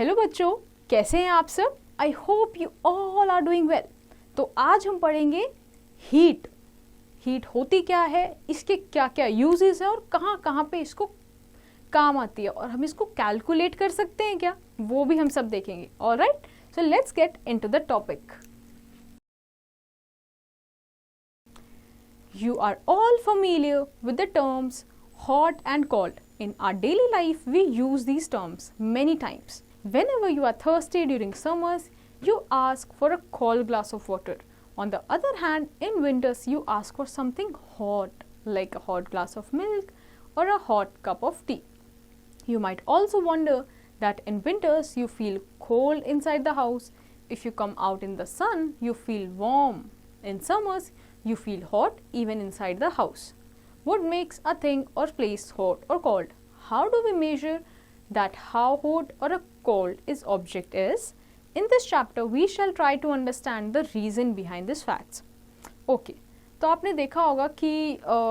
Hello बच्चों, कैसे हैं आप सब? I hope you all are doing well. तो आज हम पढ़ेंगे हीट। हीट होती क्या है, इसके क्या क्या यूजेस है और कहाँ कहाँ पे इसको काम आती है, और हम इसको कैलकुलेट कर सकते हैं क्या, वो भी हम सब देखेंगे। Alright, so let's get into the topic. You are all familiar with the terms hot and cold. In our daily life, we use these terms many times. Whenever you are thirsty during summers, you ask for a cold glass of water. On the other hand, in winters, you ask for something hot, like a hot glass of milk or a hot cup of tea. You might also wonder that in winters, you feel cold inside the house. If you come out in the sun, you feel warm. In summers, you feel hot even inside the house. What makes a thing or place hot or cold? How do we measure that how hot or a cold is object is? In this chapter, we shall try to understand the reason behind these facts. Okay, तो आपने देखा होगा कि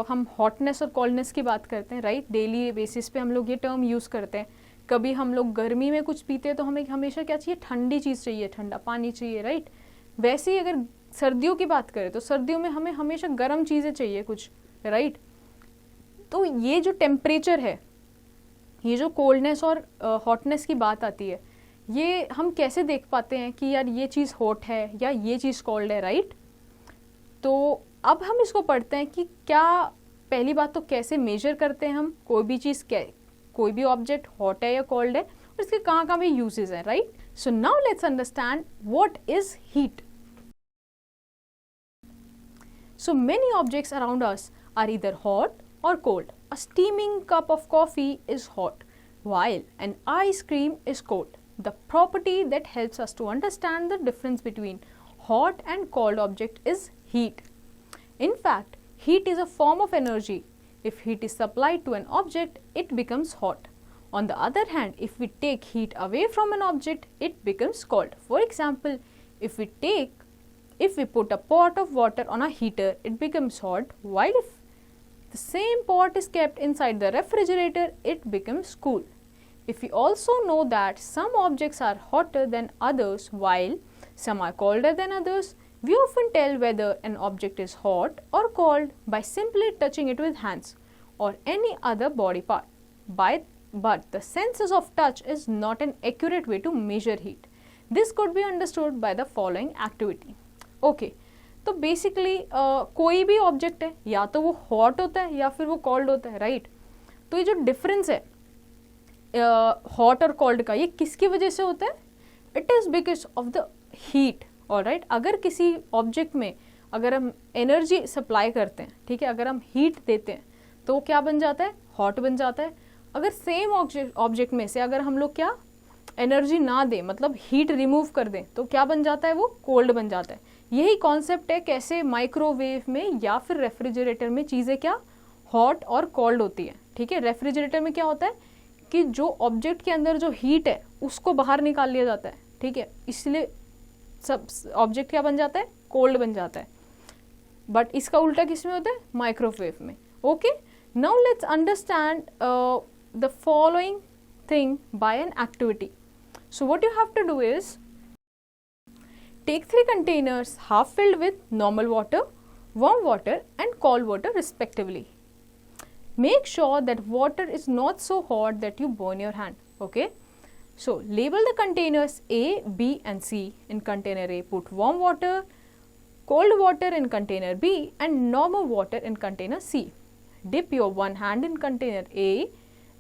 हम hotness और coldness की बात करते हैं, राइट? डेली बेसिस पे हम लोग ये टर्म यूज़ करते हैं। कभी हम लोग गर्मी में कुछ पीते हैं तो हमें हमेशा क्या चाहिए, ठंडी चीज़ चाहिए, ठंडा पानी चाहिए, राइट? वैसे ही अगर सर्दियों की बात करें तो सर्दियों में हमें हमेशा गर्म चीज़ें चाहिए कुछ, राइट? तो ये जो टेम्परेचर है, ये जो कोल्डनेस और हॉटनेस की बात आती है, ये हम कैसे देख पाते हैं कि यार ये चीज़ हॉट है या ये चीज़ कोल्ड है, राइट? तो अब हम इसको पढ़ते हैं कि क्या, पहली बात तो कैसे मेजर करते हैं हम कोई भी चीज़, कोई भी ऑब्जेक्ट हॉट है या कोल्ड है, और इसके कहाँ कहाँ पे यूजेस हैं, right? So now let's understand what is heat. So many objects around us are either hot or cold. A steaming cup of coffee is hot, while an ice cream is cold. The property that helps us to understand the difference between hot and cold object is heat. In fact, heat is a form of energy. If heat is supplied to an object, it becomes hot. On the other hand, if we take heat away from an object, it becomes cold. For example, if we put a pot of water on a heater, it becomes hot, while if the same pot is kept inside the refrigerator, it becomes cool. If we also know that some objects are hotter than others while some are colder than others, we often tell whether an object is hot or cold by simply touching it with hands or any other body part. But the sense of touch is not an accurate way to measure heat. This could be understood by the following activity. Okay, तो basically कोई भी object है, या तो वो hot होता है या फिर वो कोल्ड होता है, राइट? तो ये जो डिफरेंस है हॉट और कोल्ड का, ये किसकी वजह से होता है? It is because of the heat, alright? अगर किसी ऑब्जेक्ट में अगर हम एनर्जी सप्लाई करते हैं, ठीक है, अगर हम हीट देते हैं तो वो क्या बन जाता है? हॉट बन जाता है। अगर सेम ऑब्जेक्ट में से अगर हम लोग क्या एनर्जी ना दें, मतलब हीट रिमूव कर दें, तो क्या बन जाता है? वो कोल्ड बन जाता है। यही कॉन्सेप्ट है कैसे माइक्रोवेव में या फिर रेफ्रिजरेटर में चीज़ें क्या हॉट और कोल्ड होती है, ठीक है? रेफ्रिजरेटर में क्या होता है कि जो ऑब्जेक्ट के अंदर जो हीट है उसको बाहर निकाल लिया जाता है, ठीक है? इसलिए सब ऑब्जेक्ट क्या बन जाता है? कोल्ड बन जाता है। बट इसका उल्टा किस में होता है? माइक्रोवेव में। Okay, now let's understand the following thing by an activity. So what you have to do is take 3 containers half filled with normal water, warm water and cold water respectively. Make sure that water is not so hot that you burn your hand. Okay, so label the containers A, B and C. In container A put warm water, cold water in container B and normal water in container C. Dip your one hand in container A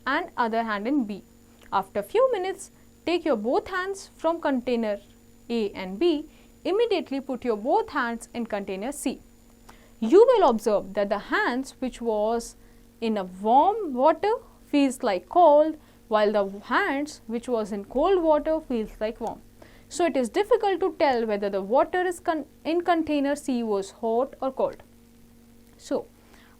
and other hand in B. After few minutes, take your both hands from container A and B. Immediately put your both hands in container C. You will observe that the hands which was in a warm water feels like cold, while the hands which was in cold water feels like warm. So it is difficult to tell whether the water is in container C was hot or cold. So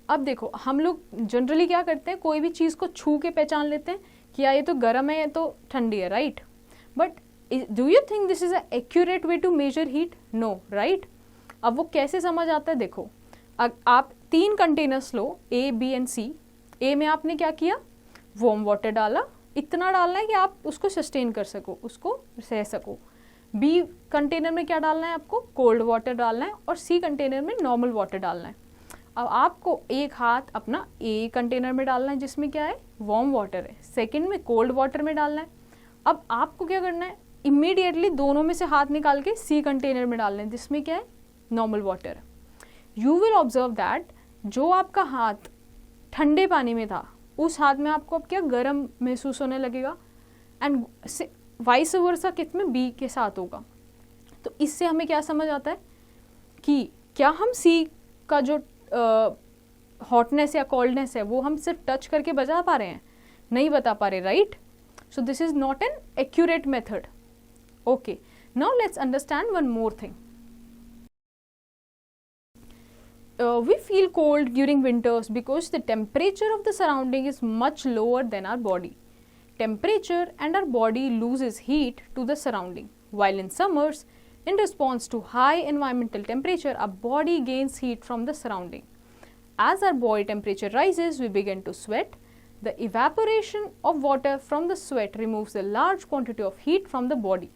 अब देखो, हम लोग generally क्या करते हैं, कोई भी चीज़ को छू के पहचान लेते हैं कि या ये तो गर्म है या तो ठंडी है, right? But do you think this is a accurate way to measure heat? No, right? अब वो कैसे समझ आता है? देखो, आप 3 कंटेनर्स लो, A, B and C. A में आपने क्या किया? वार्म वाटर डाला, इतना डालना है कि आप उसको सस्टेन कर सको, उसको सह सको। बी कंटेनर में क्या डालना है आपको, कोल्ड वाटर डालना है, और सी कंटेनर में नॉर्मल वाटर डालना है। अब आपको एक हाथ अपना ए कंटेनर में डालना है जिसमें क्या है, वार्म वाटर है, सेकंड में कोल्ड वाटर में डालना है। अब आपको क्या करना है, इमीडिएटली दोनों में से हाथ निकाल के सी कंटेनर में डालना है जिसमें क्या है, नॉर्मल वाटर है। यू विल ऑब्जर्व दैट जो आपका हाथ ठंडे पानी में था उस हाथ में आपको अब क्या गर्म महसूस होने लगेगा, एंड वाइस वर्सा कित में बी के साथ होगा। तो इससे हमें क्या समझ आता है कि क्या हम सी का जो हॉटनेस या कोल्डनेस है वो हम सिर्फ टच करके बता पा रहे हैं, नहीं बता पा रहे, right. So this is not an accurate method. Okay, now let's understand one more thing. We feel cold during winters because the temperature of the surrounding is much lower than our body. Temperature and our body loses heat to the surrounding. While in summers, in response to high environmental temperature, our body gains heat from the surrounding. As our body temperature rises, we begin to sweat. The evaporation of water from the sweat removes a large quantity of heat from the body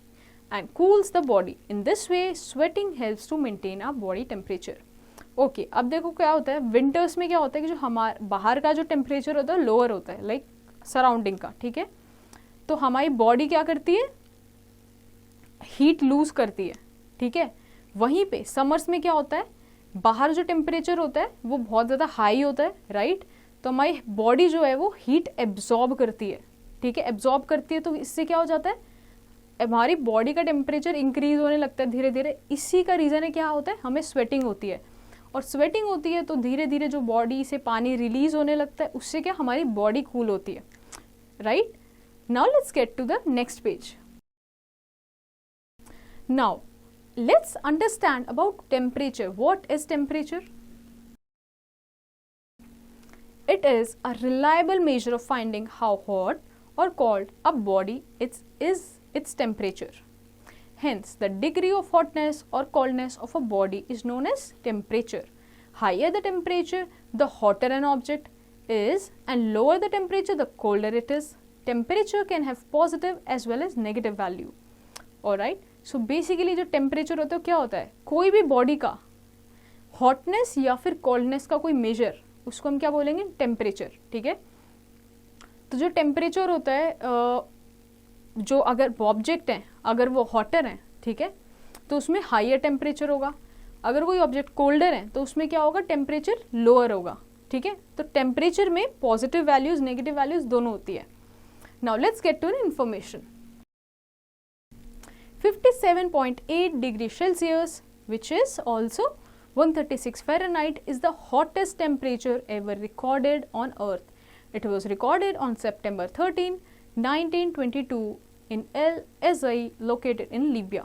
and cools the body. In this way, sweating helps to maintain our body temperature. Okay, अब देखो क्या होता है, winters में क्या होता है कि जो हमारे बाहर का जो टेम्परेचर होता है लोअर होता है, लाइक सराउंडिंग का, ठीक है। तो हमारी बॉडी क्या करती है, हीट लूज करती है, ठीक है। वहीं पे समर्स में क्या होता है, बाहर जो टेम्परेचर होता है वो बहुत ज़्यादा हाई होता है, राइट। तो हमारी बॉडी जो है वो हीट एब्जॉर्ब करती है, ठीक है, एब्जॉर्ब करती है। तो इससे क्या हो जाता है, हमारी बॉडी का टेम्परेचर इंक्रीज होने लगता है धीरे धीरे। इसी का रीज़न है क्या होता है, हमें स्वेटिंग होती है, और स्वेटिंग होती है तो धीरे धीरे जो बॉडी से पानी रिलीज होने लगता है, उससे क्या हमारी बॉडी कूल होती है, right. Now let's get to the next page. Now let's understand about temperature. What is temperature? It is a reliable measure of finding how hot और cold a body is its temperature. Hence, the degree of hotness or coldness of a body is known as temperature. Higher the temperature, the hotter an object is, and lower the temperature, the colder it is. Temperature can have positive as well as negative value. Alright? So basically जो temperature होता है क्या होता है, कोई भी body का hotness या फिर coldness का कोई measure, उसको हम क्या बोलेंगे, temperature, ठीक है। तो जो temperature होता है जो अगर ऑब्जेक्ट है अगर वो हॉटर है, ठीक है, तो उसमें हाइयर टेम्परेचर होगा। अगर कोई ऑब्जेक्ट कोल्डर है तो उसमें क्या होगा, टेम्परेचर लोअर होगा, ठीक है। तो टेम्परेचर में पॉजिटिव वैल्यूज नेगेटिव वैल्यूज दोनों होती है। Now let's get to an information. 57.8 degree Celsius which is also 136 Fahrenheit is the hottest temperature ever recorded on earth. It was recorded on September 13, 1922 in El Azai located in Libya.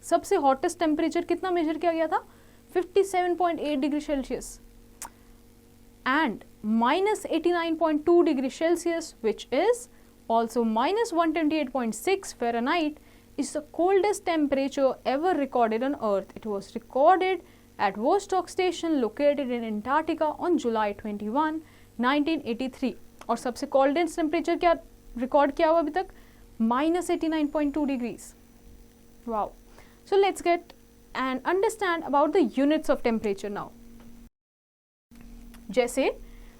सबसे hottest temperature कितना major किया गया था, 57.8 degree Celsius, and -89.2 degree Celsius which is also -128.6 Fahrenheit is the coldest temperature ever recorded on earth. It was recorded at Vostok station located in Antarctica on July 21, 1983. और सबसे coldest temperature क्या record किया हुआ अभी तक, -89.2 degrees. Wow. So let's get and understand about the units of temperature now. जैसे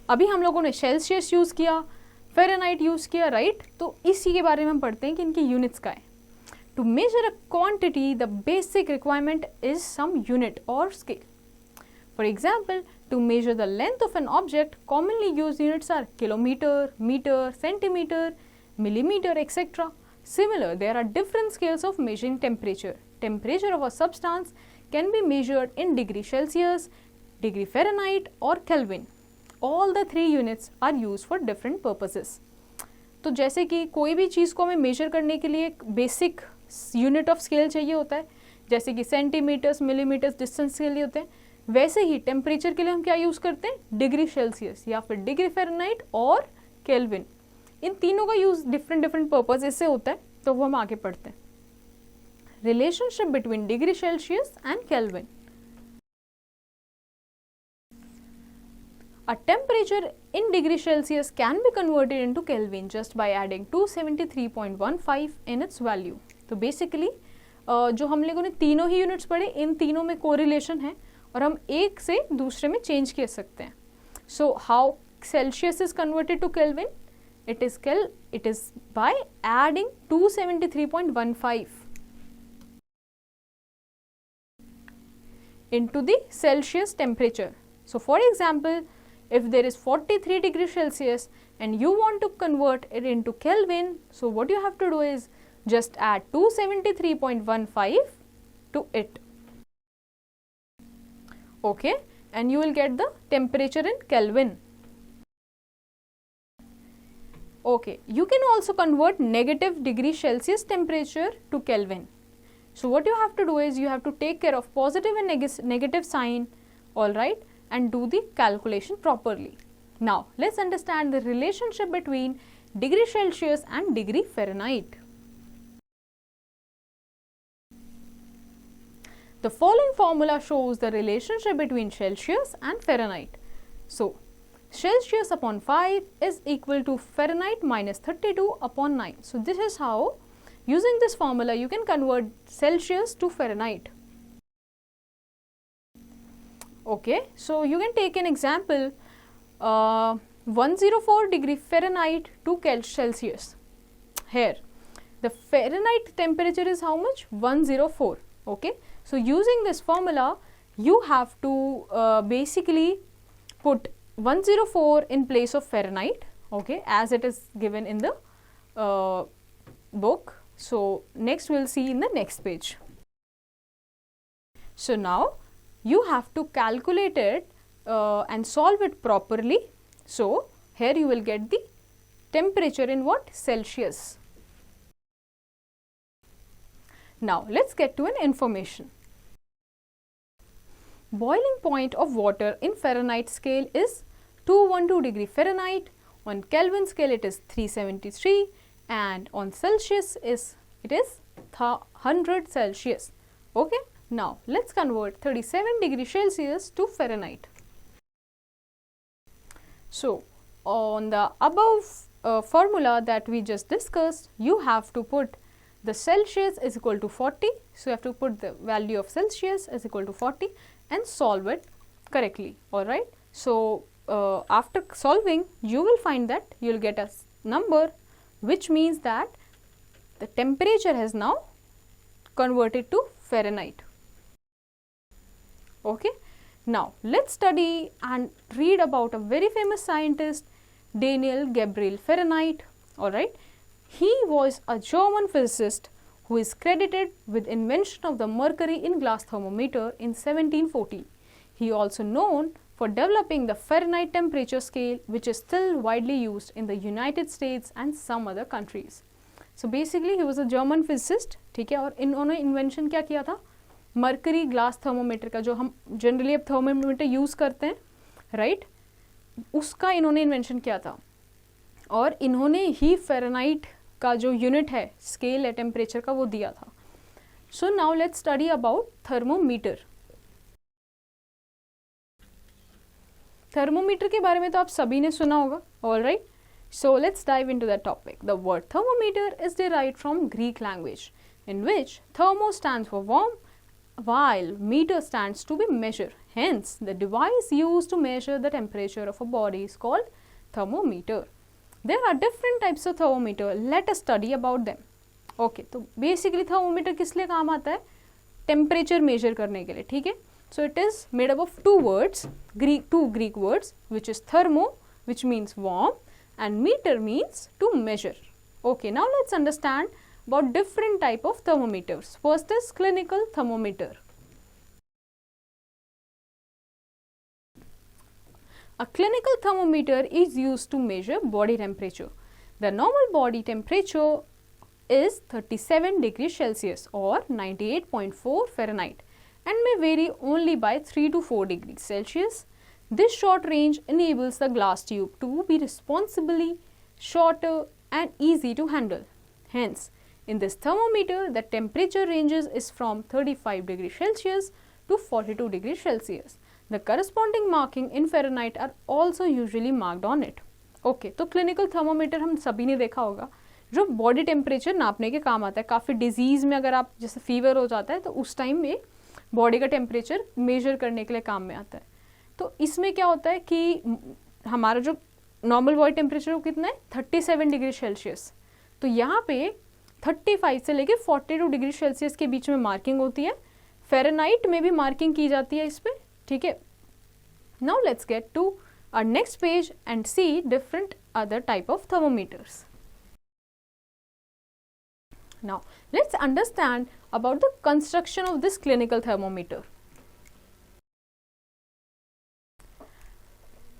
अभी हम लोगों ने सेल्सियस यूज किया, फ़ारेनहाइट यूज किया, राइट। तो इसी के बारे में हम पढ़ते हैं कि इनकी यूनिट्स क्या है। To measure a quantity the basic requirement is some unit और scale. For example, to measure the length of an object, commonly used units are kilometer, meter, centimeter, millimeter, etc. Similar, there are different scales of measuring temperature. Temperature of a substance can be measured in degree Celsius, degree Fahrenheit or Kelvin. All the three units are used for different purposes. तो जैसे कि कोई भी चीज़ को हमें major करने के लिए एक बेसिक यूनिट ऑफ स्केल चाहिए होता है, जैसे कि सेंटीमीटर्स, मिलीमीटर्स डिस्टेंस के लिए होते हैं, वैसे ही टेम्परेचर के लिए हम क्या यूज़ करते हैं, डिग्री सेल्सियस या फिर डिग्री फ़ारेनहाइट और केल्विन। इन तीनों का यूज़ डिफरेंट डिफरेंट पर्पज से होता है, तो वो हम आगे पढ़ते हैं। Relationship between degree Celsius and kelvin. A temperature in degree Celsius can be converted into Kelvin just by adding 273.15 in its value. तो बेसिकली जो हम लोगों ने तीनों ही यूनिट्स पढ़े, इन तीनों में कोरिलेशन है और हम एक से दूसरे में चेंज कर सकते हैं. So how Celsius is converted to Kelvin? It is by adding 273.15 into the Celsius temperature. So for example, if there is 43 degrees Celsius and you want to convert it into Kelvin, so what you have to do is just add 273.15 to it. Okay, and you will get the temperature in Kelvin. Okay, you can also convert negative degree Celsius temperature to Kelvin. So what you have to do is you have to take care of positive and negative sign, alright, and do the calculation properly. Now let's understand the relationship between degree Celsius and degree Fahrenheit. The following formula shows the relationship between Celsius and Fahrenheit. So Celsius upon 5 is equal to Fahrenheit minus 32 upon 9. So this is how, using this formula, you can convert Celsius to Fahrenheit. Okay, so you can take an example, 104 degree Fahrenheit to Celsius. Here, the Fahrenheit temperature is how much? 104. Okay, so using this formula, you have to basically put 104 in place of Fahrenheit, okay, as it is given in the book. So next we'll see in the next page. So now you have to calculate it and solve it properly. So here you will get the temperature in what? Celsius. Now let's get to an information. Boiling point of water in Fahrenheit scale is 212 degree Fahrenheit, on Kelvin scale it is 373, and on Celsius it is 100 Celsius. Okay, now let's convert 37 degree Celsius to Fahrenheit. So on the above formula that we just discussed, you have to put the Celsius is equal to 40, so you have to put the value of Celsius is equal to 40 and solve it correctly. Alright, so after solving, you will find that you will get a number, which means that the temperature has now converted to Fahrenheit. Okay, now let's study and read about a very famous scientist, Daniel Gabriel Fahrenheit. Alright, he was a German physicist who is credited with invention of the mercury in glass thermometer in 1740. He also known for developing the Fahrenheit temperature scale, which is still widely used in the United States and some other countries. So basically he was a German physicist, ठीक है, और इन्होंने invention क्या किया था? Mercury glass thermometer का, जो हम generally अब thermometer use करते हैं, right? उसका इन्होंने invention किया था और इन्होंने ही Fahrenheit का जो unit है, scale है temperature का, वो दिया था. So now let's study about thermometer. Thermometer के बारे में तो आप सभी ने सुना होगा. All right, so let's dive into that topic. The word thermometer is derived from Greek language, in which thermo stands for warm, while meter stands to be measure. Hence, the device used to measure the temperature of a body is called thermometer. There are different types of thermometer. Let us study about them. Okay, तो basically thermometer किस लिए काम आता है? Temperature measure करने के लिए, ठीक है? So it is made up of two Greek words, which is thermo, which means warm, and meter means to measure. Okay, now let's understand about different type of thermometers. First is clinical thermometer. A clinical thermometer is used to measure body temperature. The normal body temperature is 37 degrees Celsius or 98.4 Fahrenheit and may vary only by 3 to 4 degrees Celsius. This short range enables the glass tube to be responsibly shorter and easy to handle. Hence, in this thermometer, the temperature ranges is from 35 degrees Celsius to 42 degrees Celsius. The corresponding marking in Fahrenheit are also usually marked on it. Okay, तो clinical thermometer हम सभी ने देखा होगा, जो body temperature नापने के काम आता है. काफ़ी डिजीज़ में अगर आप जैसे फीवर हो जाता है तो उस टाइम में बॉडी का टेम्परेचर मेजर करने के लिए काम में आता है. तो इसमें क्या होता है कि हमारा जो नॉर्मल बॉडी टेम्परेचर वो कितना है 37 डिग्री सेल्सियस. तो यहाँ पे 35 से लेके 42 डिग्री सेल्सियस के बीच में मार्किंग होती है. फ़ारेनहाइट में भी मार्किंग की जाती है इस पर. ठीक है, now let's get to our next page and see different other type of thermometers. Now let's understand about the construction of this clinical thermometer.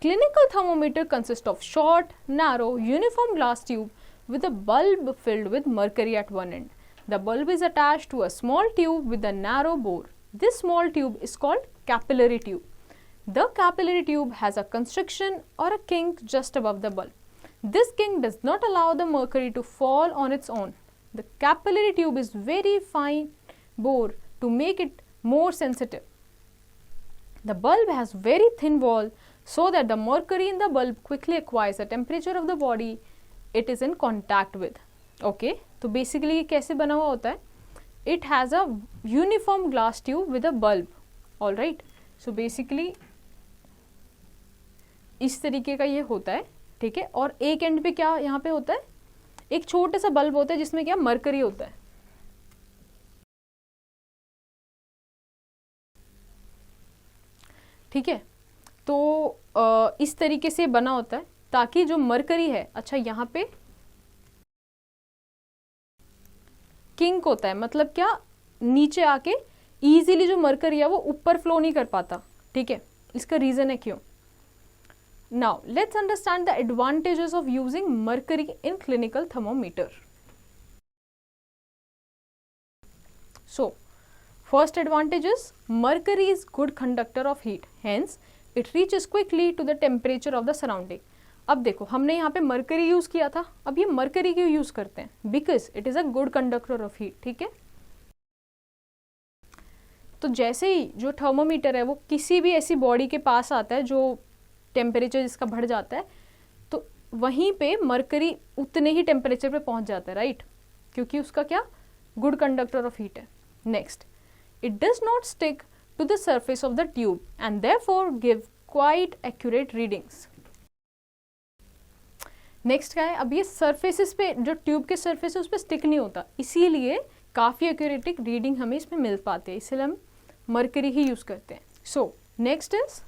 Clinical thermometer consists of short, narrow, uniform glass tube with a bulb filled with mercury at one end. The bulb is attached to a small tube with a narrow bore. This small tube is called capillary tube. The capillary tube has a constriction or a kink just above the bulb. This kink does not allow the mercury to fall on its own. The capillary tube is very fine bore to make it more sensitive. The bulb has very thin wall so that the mercury in the bulb quickly acquires the temperature of the body it is in contact with. Okay, तो basically ये कैसे बना हुआ होता है? It has a uniform glass tube with a bulb. All right, so basically इस तरीके का ये होता है. ठीक है, और एक एंड पे क्या यहाँ पे होता है, एक छोटा सा बल्ब होता है जिसमें क्या मरकरी होता है. ठीक है, तो इस तरीके से बना होता है ताकि जो मरकरी है, अच्छा यहाँ पे किंक होता है, मतलब क्या नीचे आके इजीली जो मरकरी है वो ऊपर फ्लो नहीं कर पाता. ठीक है, इसका रीजन है क्यों. Now let's understand the advantages of using mercury in clinical thermometer. So first advantage is mercury is good conductor of heat, hence it reaches quickly to the temperature of the surrounding. अब देखो हमने यहाँ पे mercury use किया था, अब ये mercury क्यों यूज करते हैं, because it is a good conductor of heat. ठीक है, तो जैसे ही जो थर्मोमीटर है वो किसी भी ऐसी बॉडी के पास आता है जो टेम्परेचर जिसका बढ़ जाता है, तो वहीं पे मरकरी उतने ही टेम्परेचर पे पहुंच जाता है. राइट, क्योंकि उसका क्या गुड कंडक्टर ऑफ हीट है. Next, it does not stick to the surface of the tube and therefore give quite accurate readings. Next क्या है, अब ये सरफेसेस पे जो ट्यूब के सरफेस है उस पर स्टिक नहीं होता, इसीलिए काफ़ी एक्यूरेटिक रीडिंग हमें इसमें मिल पाती है, इसलिए हम मरकरी ही यूज़ करते हैं. So next is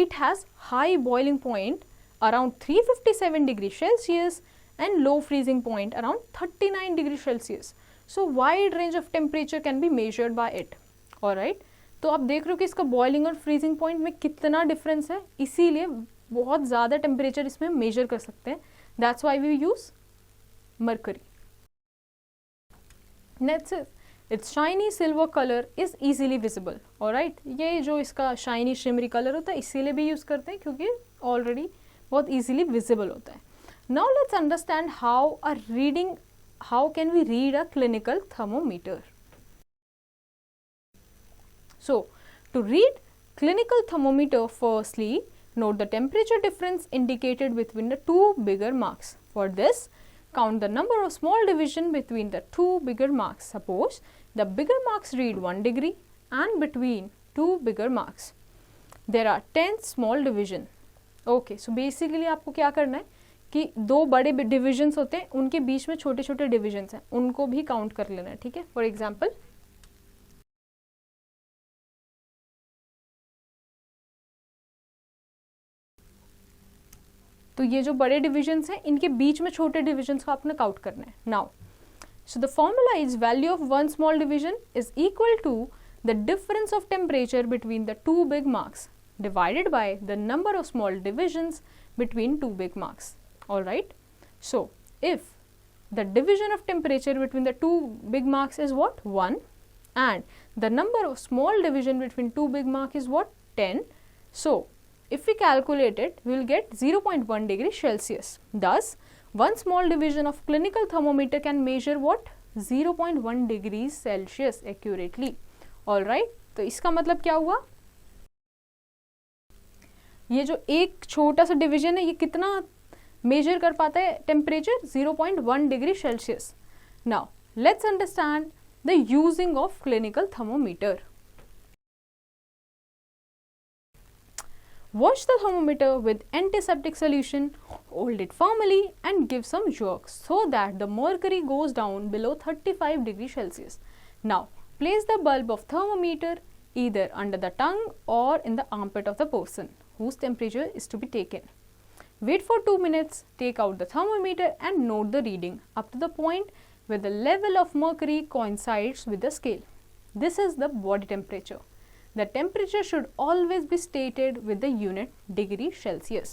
it has high boiling point around 357 degree Celsius and low freezing point around 39 degree Celsius. So wide range of temperature can be measured by it. Alright, तो आप देख रहे हो कि इसका boiling और freezing point में कितना difference है, इसीलिए बहुत ज़्यादा temperature इसमें measure कर सकते हैं. That's why we use mercury. Next is its shiny silver color is easily visible. Alright, ये जो इसका shiny shimmery color होता है इसीलिए भी यूज़ करते हैं क्योंकि already बहुत easily visible होता है. Now let's understand how can we read a clinical thermometer. So to read clinical thermometer, firstly note the temperature difference indicated between the two bigger marks. For this, count the number of small division between the two bigger marks. Suppose the bigger marks read 1 degree and between two bigger marks there are 10 small division. Okay, so basically आपको क्या करना है कि दो बड़े divisions होते हैं, उनके बीच में छोटे छोटे divisions हैं, उनको भी count कर लेना है. ठीक है, for example तो ये जो बड़े डिविजन्स हैं इनके बीच में छोटे डिविजन्स को आपने काउंट करना है. Now so the formula is value of one small division is equal to the difference of temperature between the two big marks divided by the number of small divisions between two big marks. Alright, so if the division of temperature between the two big marks is what 1 and the number of small division between two big marks is what 10. So if we calculate it, we will get 0.1 degree Celsius. Thus, one small division of clinical thermometer can measure what 0.1 degrees Celsius accurately. All right. तो इसका मतलब क्या हुआ, ये जो एक छोटा सा डिवीजन है ये कितना मेजर कर पाता है temperature, 0.1 degree Celsius. Now let's understand the using of clinical thermometer. Wash the thermometer with antiseptic solution, hold it firmly and give some jerks so that the mercury goes down below 35 degrees Celsius. Now, place the bulb of thermometer either under the tongue or in the armpit of the person whose temperature is to be taken. Wait for 2 minutes, take out the thermometer and note the reading up to the point where the level of mercury coincides with the scale. This is the body temperature. The temperature should always be stated with the unit degree Celsius.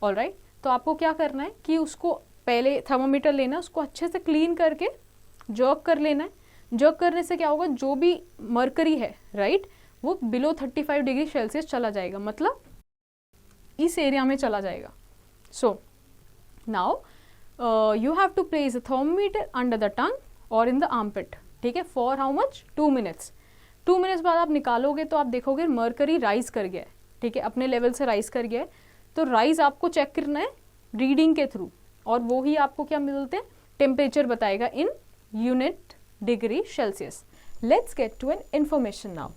Alright, तो आपको क्या करना है कि उसको पहले thermometer लेना, उसको अच्छे से क्लीन करके जर्क कर लेना है. जर्क करने से क्या होगा, जो भी मरकरी है राइट वो बिलो 35 डिग्री सेल्सियस चला जाएगा, मतलब इस एरिया में चला जाएगा. So now you have to place the thermometer under the tongue और इन द आर्मपिट. ठीक है, for how much, 2 minutes. 2 minutes बाद आप निकालोगे तो आप देखोगे मरकरी राइज कर गया है. ठीक है, अपने लेवल से राइज कर गया है. तो राइज आपको चेक करना है रीडिंग के थ्रू, और वो ही आपको क्या मिलते हैं, टेम्परेचर बताएगा in unit degree Celsius. Let's get to an information now.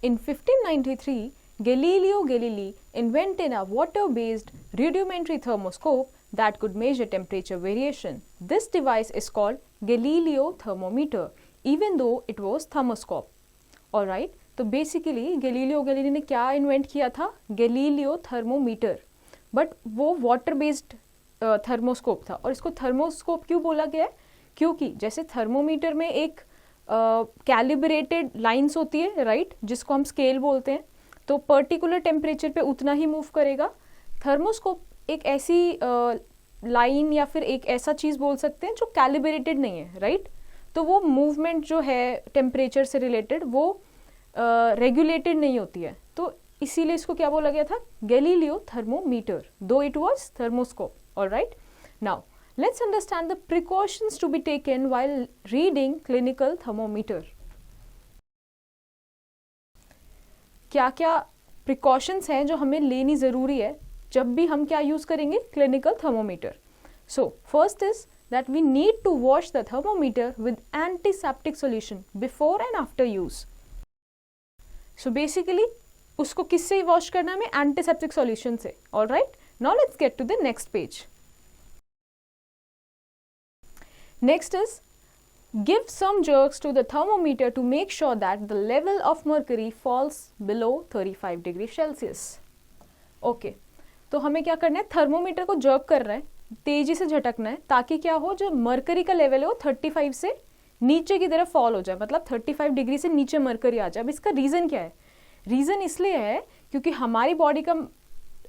In 1593, Galileo Galilei invented a water-based rudimentary thermoscope that could measure temperature variation. This device is called Galileo thermometer, even though it was thermoscope. Alright, तो basically Galileo Galilei ने क्या invent किया था, Galileo thermometer, but वो water-based thermoscope था. और इसको thermoscope क्यों बोला गया है, क्योंकि जैसे थर्मोमीटर में एक कैलिब्रेटेड लाइंस होती है राइट, जिसको हम स्केल बोलते हैं, तो पर्टिकुलर टेम्परेचर पे उतना ही मूव करेगा. थर्मोस्कोप एक ऐसी लाइन या फिर एक ऐसा चीज़ बोल सकते हैं जो कैलिब्रेटेड नहीं है राइट. तो वो मूवमेंट जो है टेम्परेचर से रिलेटेड वो रेगुलेटेड नहीं होती है. तो इसीलिए इसको क्या बोला गया था, गैलीलियो थर्मोमीटर, दो it was thermoscope. Alright, now let's understand the precautions to be taken while reading clinical thermometer. क्या क्या precautions हैं जो हमें लेनी ज़रूरी है जब भी हम क्या यूज़ करेंगे, clinical thermometer. So first is that we need to wash the thermometer with antiseptic solution before and after use. So basically उसको किससे wash करना है हमें, antiseptic solution से. Alright, now let's get to the next page. Next is give some jerks to the thermometer to make sure that the level of mercury falls below 35 degrees Celsius. Okay, तो हमें क्या करना है, thermometer को jerk कर रहा है, तेजी से झटकना है ताकि क्या हो, जो मरकरी का लेवल है वो 35 से नीचे की तरफ फॉल हो जाए, मतलब 35 डिग्री से नीचे मरकरी आ जाए. अब इसका रीज़न क्या है, रीज़न इसलिए है क्योंकि हमारी बॉडी का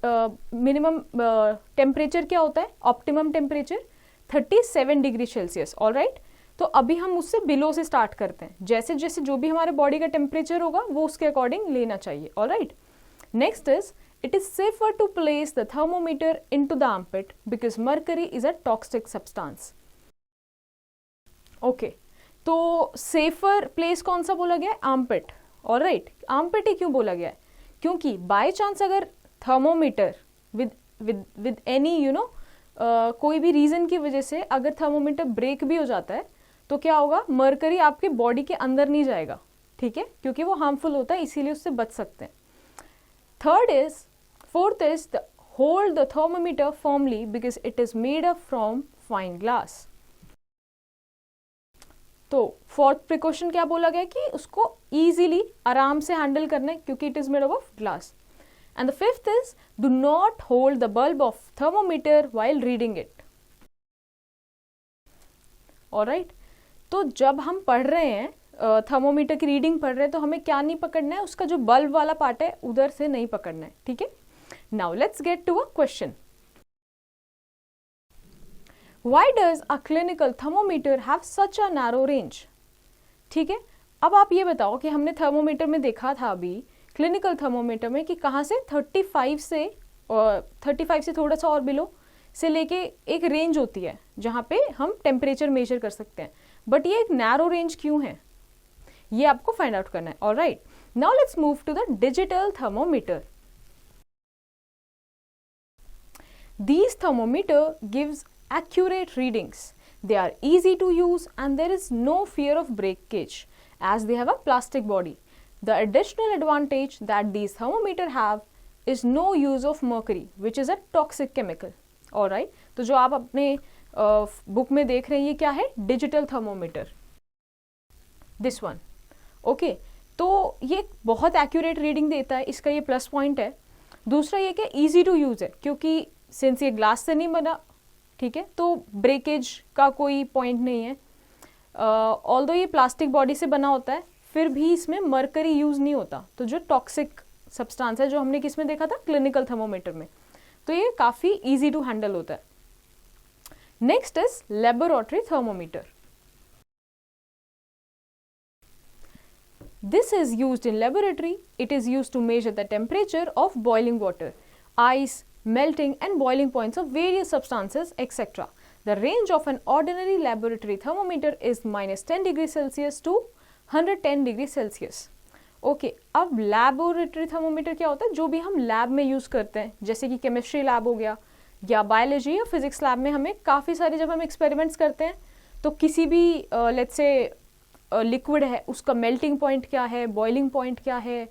मिनिमम टेम्परेचर क्या होता है, optimum temperature 37 degree Celsius. Alright, तो अभी हम उससे बिलो से स्टार्ट करते हैं, जैसे जैसे जो भी हमारे बॉडी का टेम्परेचर होगा वो उसके अकॉर्डिंग लेना चाहिए. Alright, next is it is safer to place the thermometer into the armpit because mercury is a toxic substance. Okay, तो सेफर प्लेस कौन सा बोला गया है, आर्मपिट. ऑलराइट, आर्मपिट ही क्यों बोला गया है, क्योंकि बाय चांस अगर thermometer with any you know कोई भी रीज़न की वजह से अगर थर्मोमीटर ब्रेक भी हो जाता है तो क्या होगा, मरकरी आपके बॉडी के अंदर नहीं जाएगा. ठीक है, क्योंकि वो हार्मफुल होता है, इसीलिए उससे बच सकते हैं. Fourth is the hold the thermometer firmly because it is made up from fine glass. तो फोर्थ प्रिकॉशन क्या बोला गया कि उसको ईजिली आराम से हैंडल करना है क्योंकि it is made up of glass. And the fifth is do not hold the bulb of thermometer while reading it. Alright, तो जब हम पढ़ रहे हैं थर्मोमीटर की रीडिंग पढ़ रहे हैं तो हमें क्या नहीं पकड़ना है, उसका जो बल्ब वाला पार्ट है उधर से नहीं पकड़ना है. ठीक है, now let's get to a question. Why does a clinical thermometer have such a narrow range? ठीक है, अब आप ये बताओ कि हमने थर्मोमीटर में देखा था अभी क्लिनिकल थर्मोमीटर में कि कहाँ से 35 से थोड़ा सा और बिलो से लेके एक रेंज होती है जहाँ पे हम टेम्परेचर मेजर कर सकते हैं. बट ये एक नैरो रेंज क्यों है, ये आपको फाइंड आउट करना है. Alright, now let's move to the digital thermometer. These thermometer gives accurate readings. They are easy to use and there is no fear of breakage as they have a plastic body. The additional advantage that these thermometer have is no use of mercury, which is a toxic chemical. Alright, तो जो आप अपने book में देख रहे हैं ये क्या है? Digital thermometer, this one. Okay, तो ये बहुत एक्यूरेट रीडिंग देता है, इसका ये प्लस पॉइंट है. दूसरा ये कि ईजी टू यूज़ है, क्योंकि सिंस ये ग्लास से नहीं बना, ठीक है, तो ब्रेकेज का कोई पॉइंट नहीं है. ऑल्दो ये प्लास्टिक बॉडी से बना होता है, फिर भी इसमें मरकरी यूज़ नहीं होता. तो जो टॉक्सिक सब्सटेंस है जो हमने किस में देखा था? क्लिनिकल थर्मोमीटर में. तो ये काफ़ी ईजी टू हैंडल होता है. Next is laboratory thermometer. This is used in laboratory. It is used to measure the temperature of boiling water, ice, melting and boiling points of various substances, etc. The range of an ordinary laboratory thermometer is -10 degrees Celsius to 110 degrees Celsius. Okay, अब laboratory thermometer क्या होता है? जो भी हम lab में use करते हैं, जैसे कि केमिस्ट्री लैब हो गया या बायोलॉजी या फिजिक्स लैब में हमें काफ़ी सारे जब हम एक्सपेरिमेंट्स करते हैं तो किसी भी लेट्स से लिक्विड है उसका मेल्टिंग पॉइंट क्या है, बॉइलिंग पॉइंट क्या है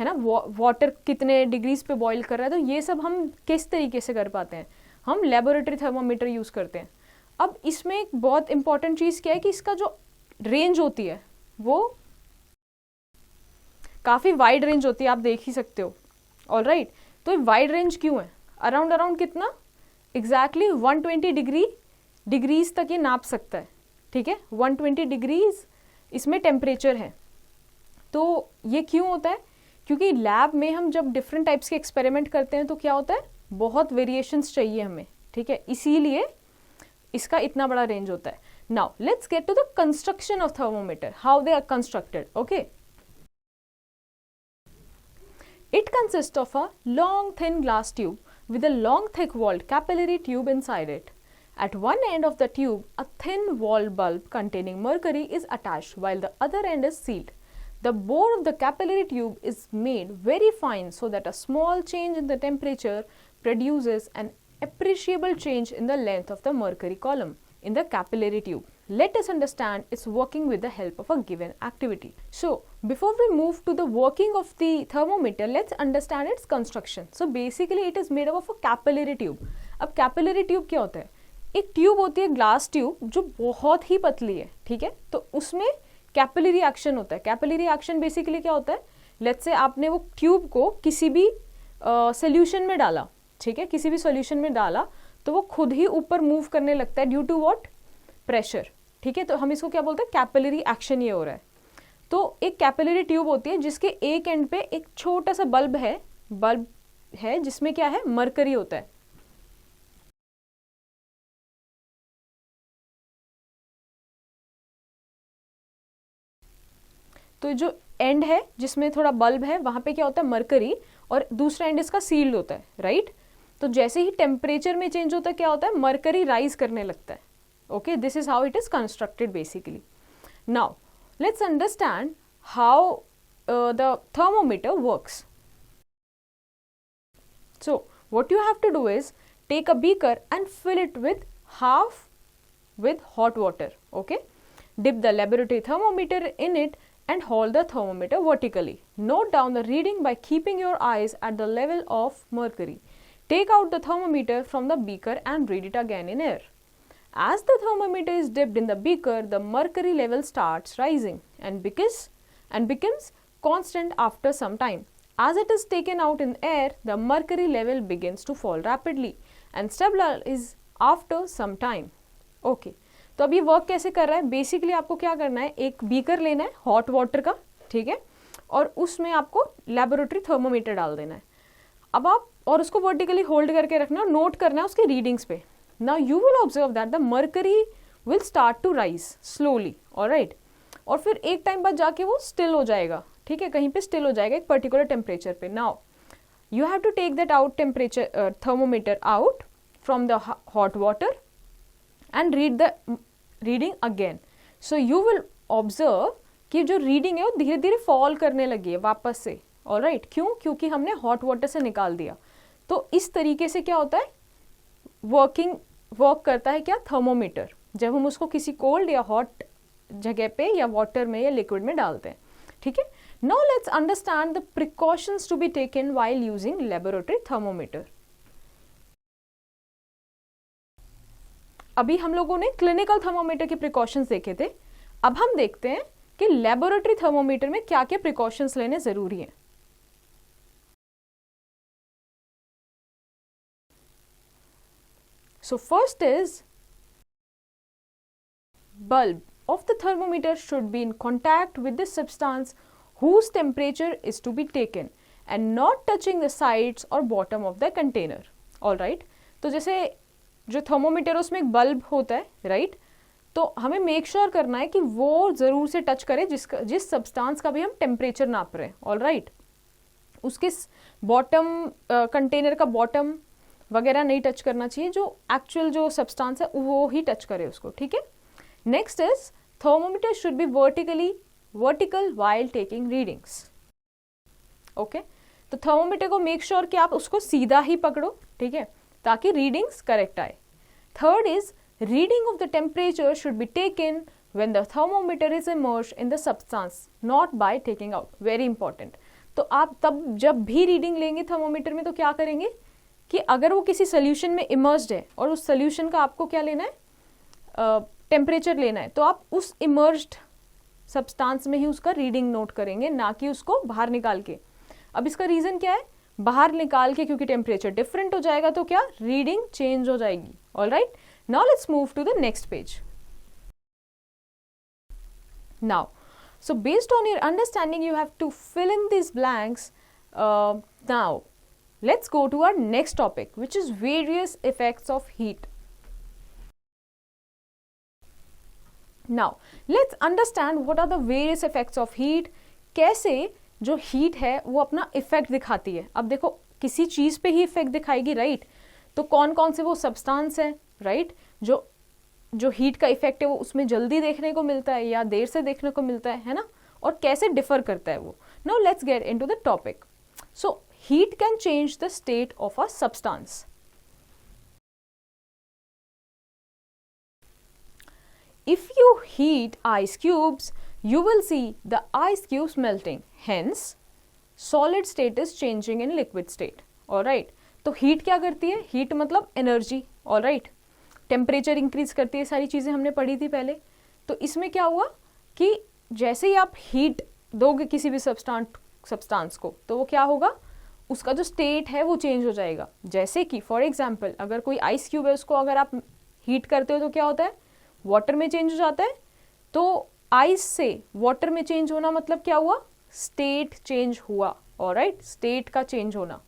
ना, वाटर कितने डिग्रीज पे बॉईल कर रहा है, तो ये सब हम किस तरीके से कर पाते हैं? हम लेबोरेटरी थर्मोमीटर यूज़ करते हैं. अब इसमें एक बहुत इंपॉर्टेंट चीज़ क्या है कि इसका जो रेंज होती है वो काफ़ी वाइड रेंज होती है, आप देख ही सकते हो. ऑलराइट, तो ये वाइड रेंज क्यों है? अराउंड कितना? एग्जैक्टली 120 डिग्रीज तक ये नाप सकता है. ठीक है, 120 डिग्रीज इसमें टेम्परेचर है. तो ये क्यों होता है? क्योंकि लैब में हम जब डिफरेंट टाइप्स के एक्सपेरिमेंट करते हैं तो क्या होता है, बहुत वेरिएशंस चाहिए हमें. ठीक है, इसीलिए इसका इतना बड़ा रेंज होता है. Now let's get to the construction of thermometer, how they are constructed. Okay, it consists of a long thin glass tube with a long thick walled capillary tube inside it. At one end of the tube, a thin walled bulb containing mercury is attached while the other end is sealed. The bore of the capillary tube is made very fine so that a small change in the temperature produces an appreciable change in the length of the mercury column in the capillary tube. Let us understand its working with the help of a given activity. So, before we move to the working of the thermometer, let's understand its construction. So, basically it is made up of a capillary tube. अब capillary tube क्या होता है? एक tube होती है, glass tube, जो बहुत ही पतली है. ठीक है, तो उसमें कैपिलरी एक्शन होता है. कैपिलरी एक्शन बेसिकली क्या होता है? लेट्स से आपने वो ट्यूब को किसी भी सोल्यूशन में डाला, ठीक है, किसी भी सोल्यूशन में डाला तो वो खुद ही ऊपर मूव करने लगता है ड्यू टू व्हाट? प्रेशर. ठीक है, तो हम इसको क्या बोलते हैं? कैपिलरी एक्शन ये हो रहा है. तो एक कैपिलरी ट्यूब होती है जिसके एक एंड पे एक छोटा सा बल्ब है जिसमें क्या है? मरकरी होता है. तो जो एंड है जिसमें थोड़ा बल्ब है वहां पे क्या होता है? मरकरी. और दूसरा एंड इसका सील्ड होता है. राइट, तो जैसे ही टेम्परेचर में चेंज होता है क्या होता है? मरकरी राइज करने लगता है. Okay, this is how it is constructed basically. Now, let's understand how the thermometer works. So, what you have to do is take a beaker and fill it with half with hot water. Okay, dip the laboratory thermometer in it and hold the thermometer vertically. Note down the reading by keeping your eyes at the level of mercury. Take out the thermometer from the beaker and read it again in air. As the thermometer is dipped in the beaker, the mercury level starts rising and becomes constant after some time. As it is taken out in air, the mercury level begins to fall rapidly and stabilize after some time. Okay, तो अब ये work कैसे कर रहा है? Basically आपको क्या करना है? एक बीकर लेना है हॉट वाटर का, ठीक है, और उसमें आपको लेबोरेटरी थर्मोमीटर डाल देना है. अब आप और उसको वर्टिकली होल्ड करके रखना है, नोट करना है उसके रीडिंग्स पे. Now you will observe that the mercury will start to rise slowly, alright? और फिर एक टाइम बाद जाके वो स्टिल हो जाएगा. ठीक है, कहीं पे स्टिल हो जाएगा एक पर्टिकुलर टेम्परेचर पे. Now you have to take that out temperature thermometer out from the hot water and read the reading again. So you will observe कि जो रीडिंग है वो धीरे धीरे फॉल करने लगी है वापस से, ऑलराइट। क्यों? क्योंकि हमने हॉट वाटर से निकाल दिया। तो इस तरीके से क्या होता है, वर्क करता है क्या, थर्मोमीटर, जब हम उसको किसी कोल्ड या हॉट जगह पे या वाटर में या लिक्विड में डालते हैं, ठीक है। Now let's understand the precautions to be taken while using laboratory thermometer. अभी हम लोगों ने क्लिनिकल थर्मोमीटर के प्रिकॉशंस देखे थे, अब हम देखते हैं कि लेबोरेटरी थर्मोमीटर में क्या क्या प्रिकॉशंस लेने जरूरी हैं। So first is, bulb of the thermometer should be in contact with the substance whose temperature is to be taken and not touching the sides or bottom of the container. All right. तो जैसे जो thermometer उसमें एक bulb होता है, right, तो हमें make sure करना है कि वो जरूर से टच करे जिस सब्सटेंस का भी हम टेम्परेचर नाप रहे हैं, ऑल राइट। उसके बॉटम कंटेनर का बॉटम वगैरह नहीं टच करना चाहिए, जो एक्चुअल जो सब्सटेंस है वो ही टच करे उसको, ठीक है। Next is thermometer should be vertical while taking readings. Okay, तो थर्मोमीटर को मेक श्योर कि आप उसको सीधा ही पकड़ो, ठीक है, ताकि रीडिंग्स करेक्ट आए। Third is reading of the temperature should be taken when the thermometer is immersed in the substance, not by taking out. Very important. तो आप तब जब भी रीडिंग लेंगे थर्मोमीटर में तो क्या करेंगे कि अगर वो किसी सोल्यूशन में इमर्स्ड है और उस सोल्यूशन का आपको क्या लेना है, टेम्परेचर लेना है, तो आप उस इमर्स्ड सब्सटेंस में ही उसका रीडिंग नोट करेंगे, ना कि उसको बाहर निकाल के। अब इसका रीजन क्या है, बाहर निकाल के क्योंकि टेम्परेचर डिफरेंट हो जाएगा तो क्या रीडिंग चेंज हो जाएगी। Alright, now let's move to the next page. Now so based on your understanding you have to fill in these blanks. Now let's go to our next topic, which is various effects of heat. Now let's understand what are the various effects of heat. कैसे जो heat है वो अपना effect दिखाती है। अब देखो किसी चीज़ पे ही effect दिखाएगी, right? तो कौन कौन से वो substance है, right? जो हीट का इफेक्ट है वो उसमें जल्दी देखने को मिलता है या देर से देखने को मिलता है ना, और कैसे डिफर करता है वो। Now let's get into the topic. So heat can change the state of a substance. If you heat ice cubes you will see the ice cubes melting, hence solid state is changing in liquid state. Alright, तो heat क्या करती है, heat मतलब energy, alright, temperature increase करती है, सारी चीज़ें हमने पढ़ी थी पहले। तो इसमें क्या हुआ कि जैसे ही आप हीट दोगे किसी भी सब्सटेंस को, तो वो क्या होगा, उसका जो स्टेट है वो चेंज हो जाएगा। जैसे कि फॉर एग्जांपल अगर कोई आइस क्यूब है उसको अगर आप हीट करते हो तो क्या होता है, वाटर में चेंज हो जाता है। तो आइस से वाटर में चेंज होना मतलब क्या हुआ, स्टेट चेंज हुआ, ऑलराइट, स्टेट का चेंज होना।